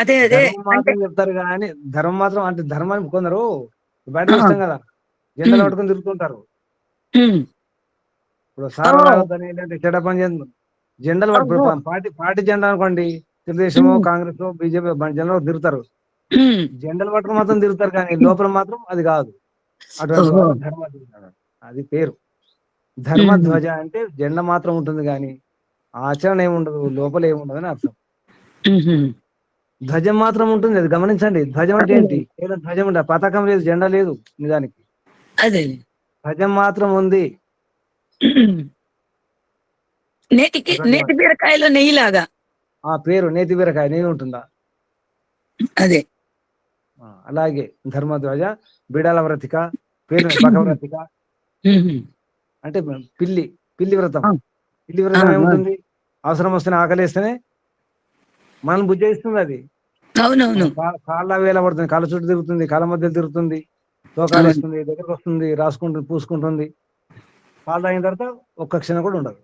అదే ధర్మం మాత్రం చెప్తారు కానీ, ధర్మం మాత్రం అంటే ధర్మాన్ని కొందరు బయటకు ఇష్టం కదా, జెండాలు పట్టుకుని తిరుగుతుంటారు. ఇప్పుడు సారని ఏంటంటే చెడ్డ పని జెండాలు పార్టీ జెండా అనుకోండి, తెలుగుదేశం, కాంగ్రెస్, బీజేపీ జెండా తిరుగుతారు. జెండాలు పట్టుకుని మాత్రం తిరుగుతారు కానీ లోపల మాత్రం అది కాదు. అటువంటి ధర్మధ్వజ, అది పేరు. ధర్మధ్వజ అంటే జెండా మాత్రం ఉంటుంది కానీ ఆచరణ ఏముండదు, లోపల ఏముండదు అని అర్థం. ధ్వజం మాత్రం ఉంటుంది, అది గమనించండి. ధ్వజం అంటే ఏంటి? ఏదో ధ్వజం ఉండే, పతాకం లేదు, జెండా లేదు నిజానికి. అదే ధ్వజం మాత్రం ఉంది. నేతి బీరకాయలో నెయ్యిలాగా ఆ పేరు నేతి బీరకాయ, నెయ్యి ఉంటుందా? అదే. అలాగే ధర్మధ్వజ, బిడాల వ్రతిక, పేరు బకవ్రతిక అంటే పిల్లి వ్రతం. పిల్లి వ్రతం ఏముంటుంది? అవసరం వస్తేనే, ఆకలిస్తేనే మనం బుజ్జయిస్తుంది అది. అవునవును. కాళ్ళ వేల పడుతుంది, కాళ్ళ చుట్టూ తిరుగుతుంది, కాళ్ళ మధ్య తిరుగుతుంది, తోకాలు ఇస్తుంది, దగ్గరకు వస్తుంది, రాసుకుంటుంది, పూసుకుంటుంది. పాలు తాగిన తర్వాత ఒక్క క్షణం కూడా ఉండదు.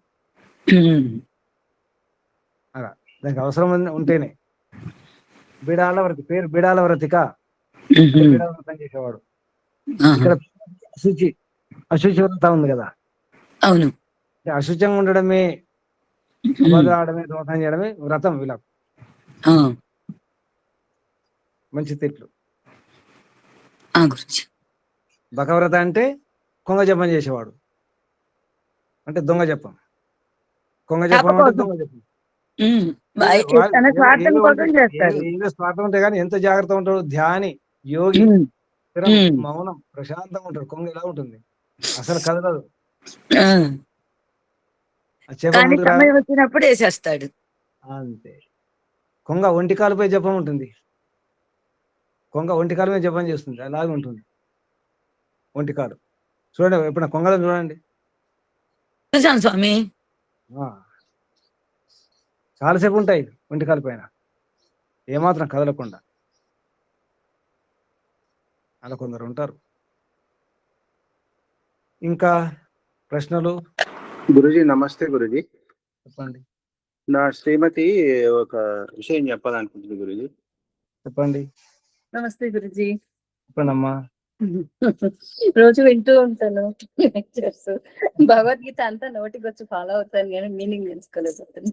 అలా దానికి అవసరం ఉంటేనే. బిడాల వ్రతి, పేరు బిడాల వ్రతిక, బిడాల వ్రతం చేసేవాడు. ఇక్కడ అశుచి వ్రతం ఉంది కదా. అవును. అశుచంగా ఉండడమే, అబద్ధం ఆడమే, దోషం చేయడమే వ్రతం. ఇలా మంచి తిట్లు. బకవ్రత అంటే కొంగ జపం చేసేవాడు, అంటే దొంగ జపం. కొంగ జపం అంటే దొంగ జపం. ఏదో స్వార్థం ఉంటాయి కానీ ఎంత జాగ్రత్త ఉంటాడు ధ్యాని, యోగి, మౌనం, ప్రశాంతంగా ఉంటాడు. కొంగ ఎలా ఉంటుంది? అసలు కదలదు. వచ్చినప్పుడు వేసేస్తాడు అంతే. కొంగ ఒంటికాలపై జపం ఉంటుంది. కొంగ ఒంటికాల మీద జపం చేస్తుంది, అలాగే ఉంటుంది ఒంటికాలు. చూడండి, ఎప్పుడైనా కొంగలను చూడండి. స్వామి చాలాసేపు ఉంటాయి ఒంటికాల పైన, ఏమాత్రం కదలకుండా. అలా కొందరు ఉంటారు. ఇంకా ప్రశ్నలు? గురుజీ నమస్తే. గురుజీ చెప్పండి. నా శ్రీమతి ఒక విషయం చెప్పాలనుకుంటుంది గురుజీ. చెప్పండి. నమస్తే గురుజీ. చెప్పండి అమ్మా. రోజు వింటూ ఉంటాను లెక్చర్స్, భగవద్గీత అంతా నోటికి వచ్చి ఫాలో అవుతాను కానీ మీనింగ్ తెలుసుకోలేకపోతాను.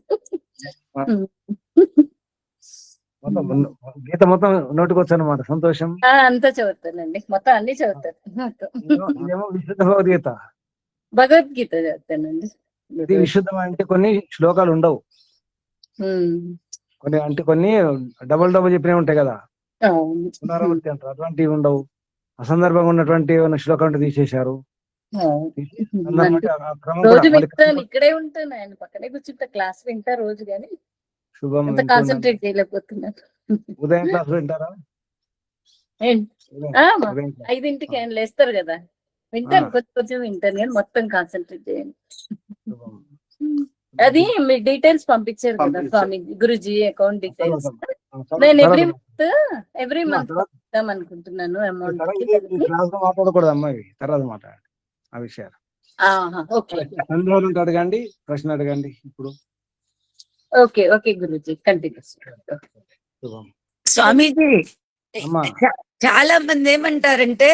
గీత మొత్తం నోటికి వచ్చు అన్నమాట. సంతోషం. అంతా చదువుతానండి, మొత్తం అన్ని చదువుతాను. విశుద్ధ భగవద్గీత, భగవద్గీత చదువుతానండి. ఇది విశుద్ధం అంటే కొన్ని శ్లోకాలు ఉండవు, కొన్ని డబుల్ చెప్పినవి ఉంటాయి కదా, పునరావృత్తి అంటారు, అటువంటివి ఉండవు. అసందర్భంగా ఉన్నటువంటి శ్లోకాలు తీసేశారు. రోజు వింటాను, ఇక్కడే ఉంటాను, ఆయన పక్కనే కూర్చుంటా, క్లాస్ వింటా రోజు, కానీ శుభం. కాన్సన్ట్రేట్ చేయలేకపోతున్నాను. ఉదయం క్లాస్ వింటారా? 5ంటికి ఆయన లేస్తారు కదా, వింటాను, కొంచెం వింటాను కానీ మొత్తం కాన్సన్ట్రేట్ చేయను. అది మీ డీటెయిల్స్ పంపించారు కదా స్వామి, గురుజీ అకౌంట్ డీటెయిల్స్ నేను ఎవ్రీ మంత్ పంపిద్దాం అనుకుంటున్నాను అమౌంట్. మాట్లాడకూడదు అమ్మాయి, తర్వాత మాట్లాడండి ఆ విషయాలు. ఓకే సందేహాలు ఉంటే అడగండి, ప్రశ్న అడగండి ఇప్పుడు. Okay okay guruji, continues. Swamiji, అమ్మా చాలా మంది ఏమంటారంటే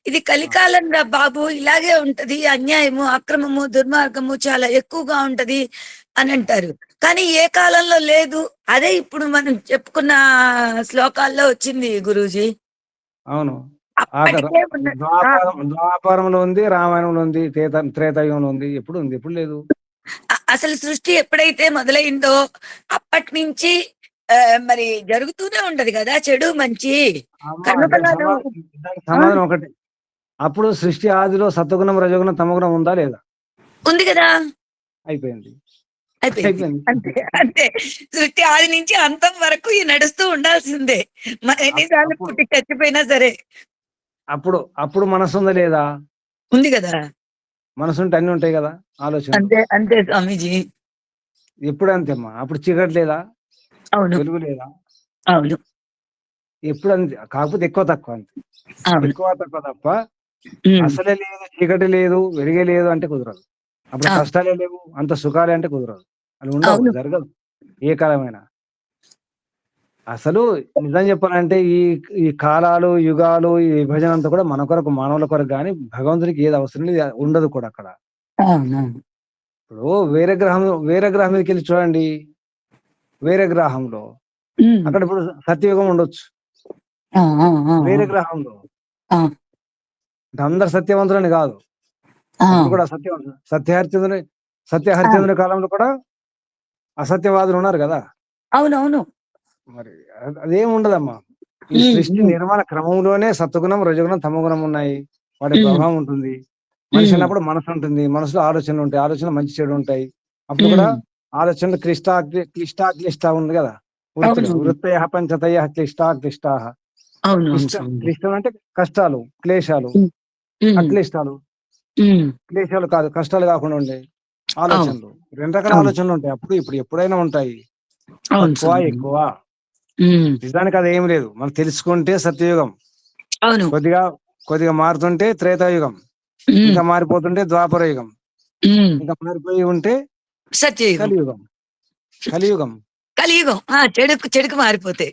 ఇది కలికాలం రా బాబు, ఇలాగే ఉంటది, అన్యాయము, అక్రమము, దుర్మార్గము చాలా ఎక్కువగా ఉంటది అని అంటారు. కానీ ఏ కాలంలో లేదు, అదే ఇప్పుడు మనం చెప్పుకున్న శ్లోకాల్లో వచ్చింది గురూజీ. అవును, అప్పటికే ద్వాపరంలో ఉంది, రామాయణంలో ఉంది, త్రేతాయుగంలో ఉంది. ఎప్పుడు ఉంది, ఎప్పుడు లేదు. అసలు సృష్టి ఎప్పుడైతే మొదలైందో అప్పటి నుంచి మరి జరుగుతూనే ఉంటది కదా చెడు మంచి. సమాధానం ఒకటి, అప్పుడు సృష్టి ఆదిలో సత్వగుణం, రజగుణం, తమగుణం ఉందా లేదా? ఉంది కదా, అయిపోయింది. అంతే అంతే. సృష్టి ఆది నుంచి అంతం వరకు ఈ నడుస్తూ ఉండాల్సిందే, ఎన్నిసార్లు పుట్టి చచ్చిపోయినా సరే. అప్పుడు మనసు ఉందా లేదా? ఉంది కదా, మనసు ఉంటే అన్ని ఉంటాయి కదా, ఆలోచన. అంతే అంతే స్వామీజీ. ఎప్పుడు అంతేమ్మా, అప్పుడు చీకటి లేదా? అవును, వెలుగు లేదా? అవును. ఎప్పుడు అంతే, కాకపోతే ఎక్కువ తక్కువ అంతే, ఎక్కువ తక్కువ తప్ప అసలే లేదు, చీకటి లేదు, వెలుగే లేదు అంటే కుదరదు. అప్పుడు కష్టాలే లేవు, అంత సుఖాలే అంటే కుదరదు. అది ఉండవు, జరగదు ఏ కాలమైనా. అసలు నిజం చెప్పాలంటే ఈ కాలాలు, యుగాలు, ఈ విభజన అంతా కూడా మన కొరకు, మానవుల కొరకు, కానీ భగవంతునికి ఏది అవసరం లేదు, ఉండదు కూడా అక్కడ. ఇప్పుడు వేరే గ్రహం మీదకి వెళ్ళి చూడండి, వేరే గ్రహంలో అక్కడ ఇప్పుడు సత్యయుగం ఉండొచ్చు. వేరే గ్రహంలో అందరు సత్యవంతులని కాదు, కూడా సత్యహరిచంద్రుని కాలంలో కూడా అసత్యవాదులు ఉన్నారు కదా. అవునవును. మరి అదేం ఉండదమ్మా, ఈ సృష్టి నిర్మాణ క్రమంలోనే సత్వగుణం, రజగుణం, తమగుణం ఉన్నాయి. వాటి ప్రభావం ఉంటుంది. మనిషి అన్నప్పుడు మనసు ఉంటుంది, మనసులో ఆలోచనలు ఉంటాయి, ఆలోచన మంచి చెడు ఉంటాయి. అప్పుడు కూడా ఆలోచనలు క్లిష్ట ఉంది కదా. వృత్తయ పంచతయ క్లిష్టా. క్లిష్టం అంటే కష్టాలు, క్లేశాలు, అక్లిష్టాలు. క్లేశాలు కాదు, కష్టాలు కాకుండా ఉండే ఆలోచనలు. రెండు రకాల ఆలోచనలు ఉంటాయి అప్పుడు, ఇప్పుడు ఎప్పుడైనా ఉంటాయి, తక్కువ ఎక్కువ. నిజానికి అది ఏం లేదు, మనం తెలుసుకుంటే సత్యయుగం, కొద్దిగా మారుతుంటే త్రేతాయుగం, ఇంకా మారిపోతుంటే ద్వాపర యుగం, ఇంకా మారిపోయి ఉంటే కలియుగం. కలియుగం చెడుకు మారిపోతే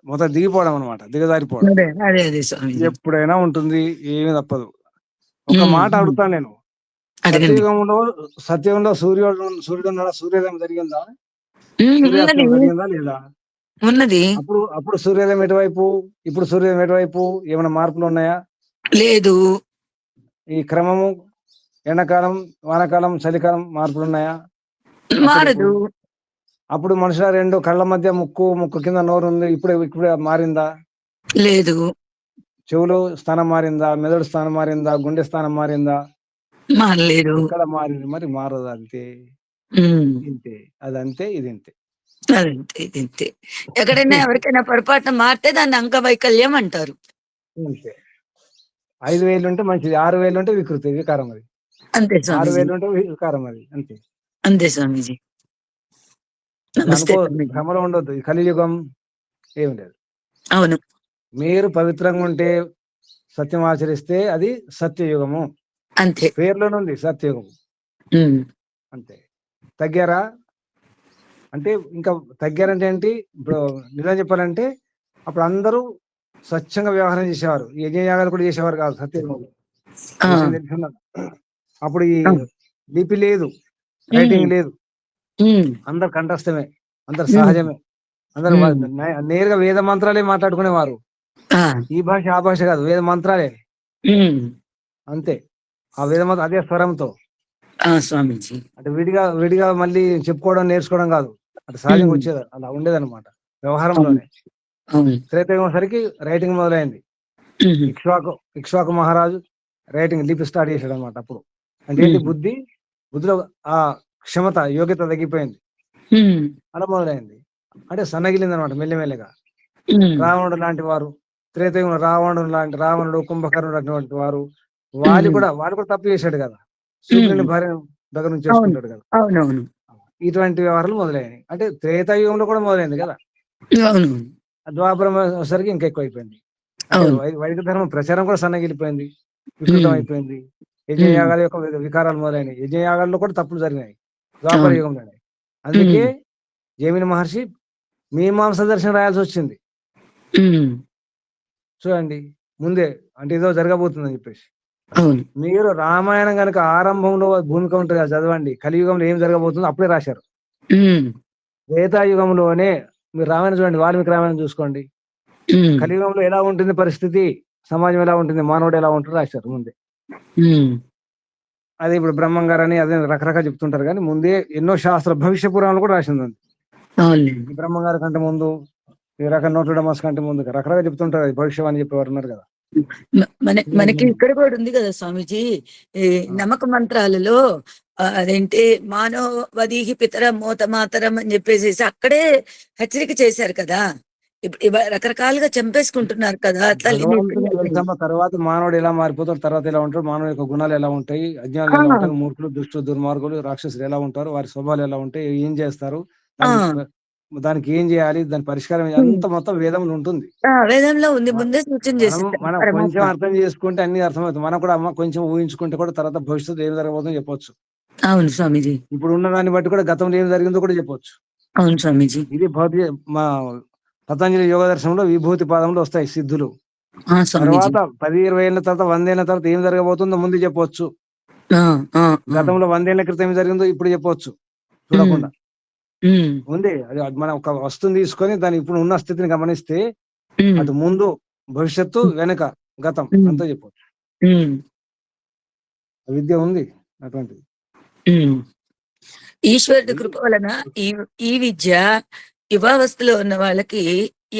మొత్తం దిగిపోవడం అనమాట, దిగజారిపోవడం. ఎప్పుడైనా ఉంటుంది, ఏమీ తప్పదు. ఒక మాట అడుగుతాను నేను, సత్యయుగంలో సూర్యోదయం జరిగిందా? జరిగిందా లేదా? ఉన్నది. అప్పుడు సూర్యోదయం ఎటువైపు, ఇప్పుడు సూర్యోదయం ఎటువైపు? ఏమైనా మార్పులు ఉన్నాయా? లేదు. ఈ క్రమము, ఎండాకాలం, వానాకాలం, చలికాలం మార్పులు ఉన్నాయా? మారదు. అప్పుడు మనుషుల రెండు కళ్ళ మధ్య ముక్కు కింద నోరు ఉంది, ఇప్పుడు మారిందా? లేదు. చెవులు స్థానం మారిందా? మెదడు స్థానం మారిందా? గుండె స్థానం మారిందా? మారలేదు. ఇక్కడ మారింది, మరి మారదు. అంతే, ఇంతే, అదంతే, ఇది ఇంతే, అదంతే, ఇది ఇంతే. ఎక్కడైనా ఎవరికైనా పొరపాటున మారితే దాన్ని అంగవైకల్యం అంటారు. అంతే. 5 వేలు ఉంటే మంచిది, 6 వేలు ఉంటే వికారం అది. అంతే 6 వేలు ఉంటే వికారం అది. అంతే అంతే స్వామీజీ. భ్రమలో ఉండొద్దు. ఈ కలియుగం ఏమి లేదు. అవును. మీరు పవిత్రంగా ఉంటే, సత్యం ఆచరిస్తే అది సత్యయుగము. అంతే, పేర్లోనుంది సత్యయుగం. అంతే. తగ్గారా అంటే, ఇంకా తగ్గారంటే ఏంటి? ఇప్పుడు నిజం చెప్పాలంటే అప్పుడు అందరూ స్వచ్ఛంగా వ్యవహారం చేసేవారు, యజ్ఞయాగాలు కూడా చేసేవారు కాదు సత్యయుగంలో. అప్పుడు ఈ లిపి లేదు, రైటింగ్ లేదు, అందరు కంఠస్థమే, అందరు సహజమే, అందరు నేరుగా వేద మంత్రాలే మాట్లాడుకునేవారు. ఈ భాష ఆ భాష కాదు, వేద మంత్రాలే. అంతే, ఆ వేద మంత్రం అదే స్వరంతో. స్వామీజీ అంటే విడిగా మళ్ళీ చెప్పుకోవడం, నేర్చుకోవడం కాదు, అటు సహజంగా వచ్చేది, అలా ఉండేదన్నమాట వ్యవహారంలోనే. త్రేతాయుగం సరికి రైటింగ్ మొదలైంది. ఇక్ష్వాకు మహారాజు రైటింగ్ లిపి స్టార్ట్ చేశాడు అనమాట. అప్పుడు అంటే ఏంటి, బుద్ధిలో ఆ క్షమత, యోగ్యత తగ్గిపోయింది, అలా మొదలైంది. అంటే సన్నగిలింది అనమాట మెల్లమెల్లగా. రావణుడు లాంటి వారు, త్రేతాయుగంలో రావణుడు, కుంభకర్ణుడు అటువంటి వారు, వాళ్ళు కూడా తప్పు చేశాడు కదా, సూర్యుని భార్య దగ్గర నుంచి చేసుకుంటాడు కదా. అవునవును. ఇటువంటి వ్యవహారాలు మొదలైనవి. అంటే త్రేతాయుగంలో కూడా మొదలైంది కదా. అవును. ద్వాపరం వచ్చేసరికి ఇంకా ఎక్కువ అయిపోయింది. అంటే అవును. వైదిక ధర్మం ప్రచారం కూడా సన్నగిలిపోయింది, వికృతం అయిపోయింది. యజ్ఞయాగాల యొక్క వికారాలు మొదలైనవి. యజ్ఞయాగాల్లో కూడా తప్పులు జరిగినాయి ద్వాపర అవును. యుగంలోనే. అందుకే జైమిని మహర్షి మీమాంస దర్శనం రాయాల్సి వచ్చింది. చూడండి, ముందే అంటే ఏదో జరగబోతుందని చెప్పేసి. అవును. మీరు రామాయణం కనుక ఆరంభంలో భూమిక ఉంటుంది కదా, చదవండి. కలియుగంలో ఏం జరగబోతుందో అప్పుడే రాశారు. త్రేతాయుగంలోనే మీరు రామాయణం చూడండి, వాల్మీకి రామాయణం చూసుకోండి. కలియుగంలో ఎలా ఉంటుంది పరిస్థితి, సమాజం ఎలా ఉంటుంది, మానవుడు ఎలా ఉంటుందో రాశారు ముందే. అదే ఇప్పుడు బ్రహ్మం గారు అని అదే రకరకాల చెప్తుంటారు, కానీ ముందే ఎన్నో శాస్త్ర భవిష్య పురాణాలు కూడా రాసింది. ఈ బ్రహ్మం గారి కంటే ముందు, ఈ రకం నోట్లడమాస్ కంటే ముందు రకరకాల చెప్తుంటారు. అది భవిష్యవాణి చెప్పేవారు ఉన్నారు కదా. మనకి ఇక్కడ కూడా ఉంది కదా స్వామీజీ, ఈ నమ్మక మంత్రాలలో అదేంటి మానవదీహి పితర మోత మాతరం అని చెప్పేసి అక్కడే హెచ్చరిక చేశారు కదా. ఇప్పుడు రకరకాలుగా చంపేసుకుంటున్నారు కదా తల్లిని. తర్వాత మానవుడు ఎలా మారిపోతాడు, తర్వాత ఎలా ఉంటాడు, మానవుడు యొక్క గుణాలు ఎలా ఉంటాయి, అజ్ఞానులు ఎలా ఉంటారు, మూర్ఖులు, దుష్టులు, దుర్మార్గులు, రాక్షసులు ఎలా ఉంటారు, వారి స్వభావాలు ఎలా ఉంటాయి, ఏం చేస్తారు, దానికి ఏం చేయాలి, దాని పరిష్కారం అంత మొత్తం వేదంలో ఉంటుంది. వేదంలో ఉంది, ముందే సూచన చేసి మనం కొంచెం అర్థం చేసుకుంటే అన్ని అర్థమవుతుంది. మనం కూడా కొంచెం ఊహించుకుంటే కూడా తర్వాత భవిష్యత్తు ఏం జరగబోతుందో చెప్పొచ్చు. అవును స్వామీజీ. ఇప్పుడు ఉన్న దాన్ని బట్టి కూడా గతంలో ఏం జరిగిందో కూడా చెప్పొచ్చు. అవును స్వామీజీ. ఇది భౌతిక మా పతంజలి యోగ దర్శనంలో విభూతి పాదంలో వస్తాయి సిద్ధులు. తర్వాత 10-20 ఏళ్ళ తర్వాత 100 ఏళ్ళ తర్వాత ఏం జరగబోతుందో ముందు చెప్పవచ్చు. గతంలో 100 ఏళ్ల క్రితం ఏం జరిగిందో ఇప్పుడు చెప్పవచ్చు చూడకుండా. ఉంది అది మనం ఒక వస్తువుని తీసుకొని దాని ఇప్పుడు ఉన్న స్థితిని గమనిస్తే అటు ముందు భవిష్యత్తు వెనక గతం అంతా చెప్పవచ్చు. విద్య ఉంది అటువంటిది. ఈశ్వరుడి కృప వలన ఈ విద్య యువావస్థలో ఉన్న వాళ్ళకి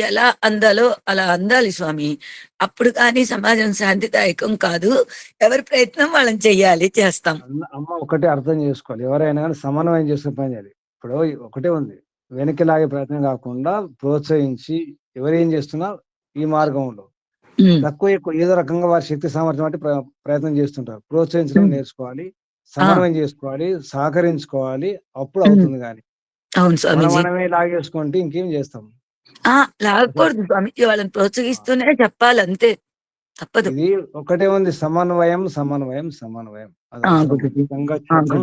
ఎలా అందాలో అలా అందాలి స్వామి. అప్పుడు కానీ సమాజం శాంతిదాయకం కాదు. ఎవరి ప్రయత్నం వాళ్ళని చెయ్యాలి, చేస్తాం. అమ్మ ఒకటే అర్థం చేసుకోవాలి, ఎవరైనా కానీ సమన్వయం చేసుకుని పని చేయాలి. ఇప్పుడు ఒకటే ఉంది, వెనక్కి లాగే ప్రయత్నం కాకుండా ప్రోత్సహించి ఎవరేం చేస్తున్నా ఈ మార్గంలో తక్కువ ఎక్కువ ఏదో రకంగా వారి శక్తి సామర్థ్యం అంటే ప్రయత్నం చేస్తుంటారు. ప్రోత్సహించడం నేర్చుకోవాలి, సమన్వయం చేసుకోవాలి, సహకరించుకోవాలి, అప్పుడు అవుతుంది. కానీ మనమే లాగేసుకుంటే ఇంకేం చేస్తాం? లాగకూడదు స్వామి, వాళ్ళని ప్రోత్సహిస్తూనే చెప్పాలి, అంతే, తప్పదు. ఇది ఒకటే ఉంది, సమన్వయం సమన్వయం సమన్వయం.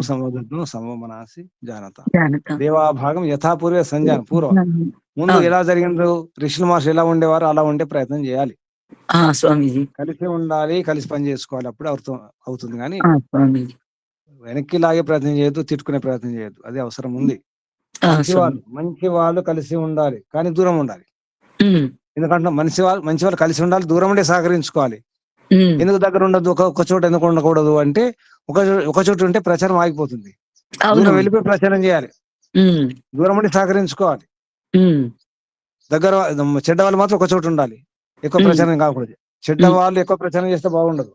సముద్రం సమమనాసి జానత దేవాభాగం యథాపూర్వ సంజాన. పూర్వం ముందు ఎలా జరిగిందో ఋషుల మహర్షి ఎలా ఉండేవారు అలా ఉండే ప్రయత్నం చేయాలి. స్వామీజీ కలిసి ఉండాలి, కలిసి పని చేసుకోవాలి, అప్పుడు అవుతుంది. కానీ వెనక్కి లాగే ప్రయత్నం చేయొద్దు, తిట్టుకునే ప్రయత్నం చేయొద్దు, అది అవసరం ఉంది. మంచి వాళ్ళు కలిసి ఉండాలి, కానీ దూరం ఉండాలి. ఎందుకంటే మంచి వాళ్ళు కలిసి ఉండాలి, దూరం ఉండే సహకరించుకోవాలి. ఎందుకు దగ్గర ఉండదు, ఒక చోట ఎందుకు ఉండకూడదు అంటే ఒక చోట ఉంటే ప్రచారం ఆగిపోతుంది. దూరం వెళ్ళిపోయి ప్రచారం చేయాలి, దూరం ఉండి సహకరించుకోవాలి. దగ్గర చెడ్డ వాళ్ళు మాత్రం ఒక చోట ఉండాలి, ఎక్కువ ప్రచారం కాకూడదు. చెడ్డ వాళ్ళు ఎక్కువ ప్రచారం చేస్తే బాగుండదు,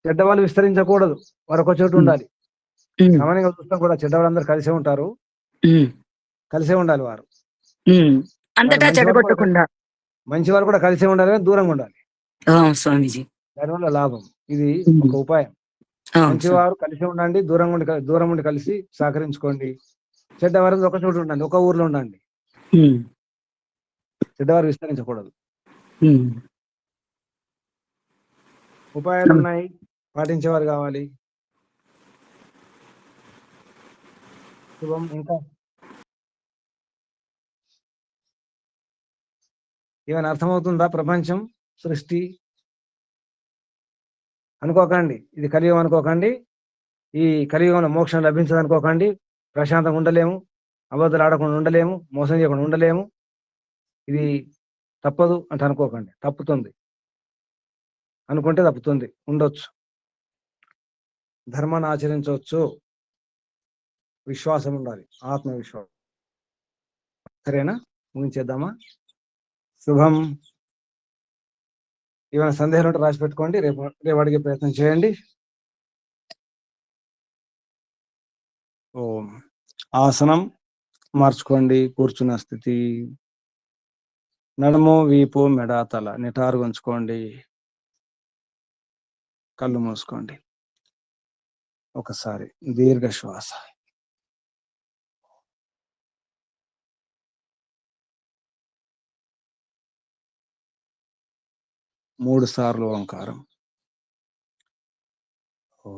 చెడ్డ వాళ్ళు విస్తరించకూడదు, వారు ఒక చోట ఉండాలి. సామాన్యంగా చూస్తాం కూడా చెడ్డవాళ్ళందరూ కలిసే ఉంటారు, కలిసే ఉండాలి. వారు అంతటా చెడగొట్టకుండా మంచి వాళ్ళు కూడా కలిసే ఉండాలి, కానీ దూరంగా ఉండాలి. స్వామీజీ దానివల్ల లాభం. ఇది ఒక ఉపాయం. మంచివారు కలిసి ఉండండి, దూరం ఉండి కలిసి సహకరించుకోండి. చెడ్డవారు ఒక చోట ఉండండి, ఒక ఊర్లో ఉండండి. చెడ్డవారు విస్తరించకూడదు. ఉపాయాలు ఉన్నాయి, పాటించేవారు కావాలి. శుభం. ఇంకా ఏమైనా అర్థమవుతుందా? ప్రపంచం, సృష్టి అనుకోకండి, ఇది కలియుగం అనుకోకండి. ఈ కలియుగంలో మోక్షం లభించదు అనుకోకండి. ప్రశాంతంగా ఉండలేము, అబద్ధాలు ఆడకుండా ఉండలేము, మోసం చేయకుండా ఉండలేము. ఇది తప్పదు అంటే అనుకోకండి, తప్పుతుంది. అనుకుంటే తప్పుతుంది, ఉండొచ్చు. ధర్మాన్ని ఆచరించవచ్చు, విశ్వాసం ఉండాలి, ఆత్మవిశ్వాసం. సరేనా? ముగించేద్దామా? శుభం. ఏమైనా సందేహాలు ఉంటే రాసి పెట్టుకోండి, రేపు అడిగే ప్రయత్నం చేయండి. ఓం. ఆసనం మార్చుకోండి, కూర్చున్న స్థితి. నడుము, వీపు, మెడ, తల నిటారుగా ఉంచుకోండి. కళ్ళు మూసుకోండి. ఒకసారి దీర్ఘ శ్వాస. 3 సార్లు ఓంకారం. ఓ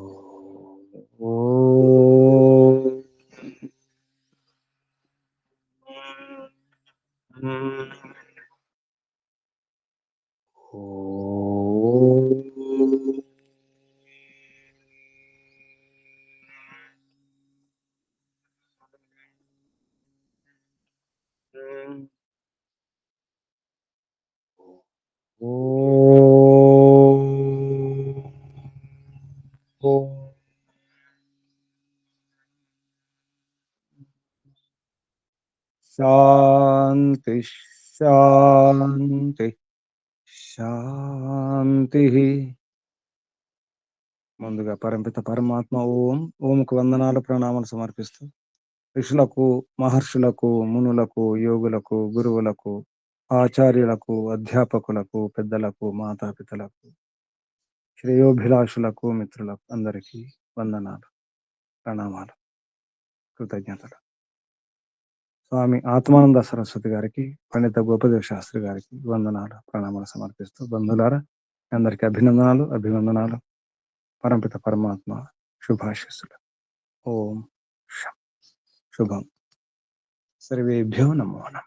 శాంతి శాంతి శాంతి. ముందుగా పరంపిత పరమాత్మ ఓంకు వందనాలు ప్రణామాలు సమర్పిస్తూ ఋషులకు, మహర్షులకు, మునులకు, యోగులకు, గురువులకు, ఆచార్యులకు, అధ్యాపకులకు, పెద్దలకు, మాతాపితలకు, శ్రేయోభిలాషులకు, మిత్రులకు అందరికీ వందనాలు, ప్రణామాలు, కృతజ్ఞతలు. స్వామి ఆత్మానంద సరస్వతి గారికి, పండిత గోపదేవ శాస్త్రి గారికి వందనాలు, ప్రణామాలు సమర్పిస్తూ బంధువులారా అందరికీ అభినందనాలు, అభివందనాలు. పరంపిత పరమాత్మ శుభాశిస్సులు. ఓం శుభం. సర్వేభ్యో నమో నమః.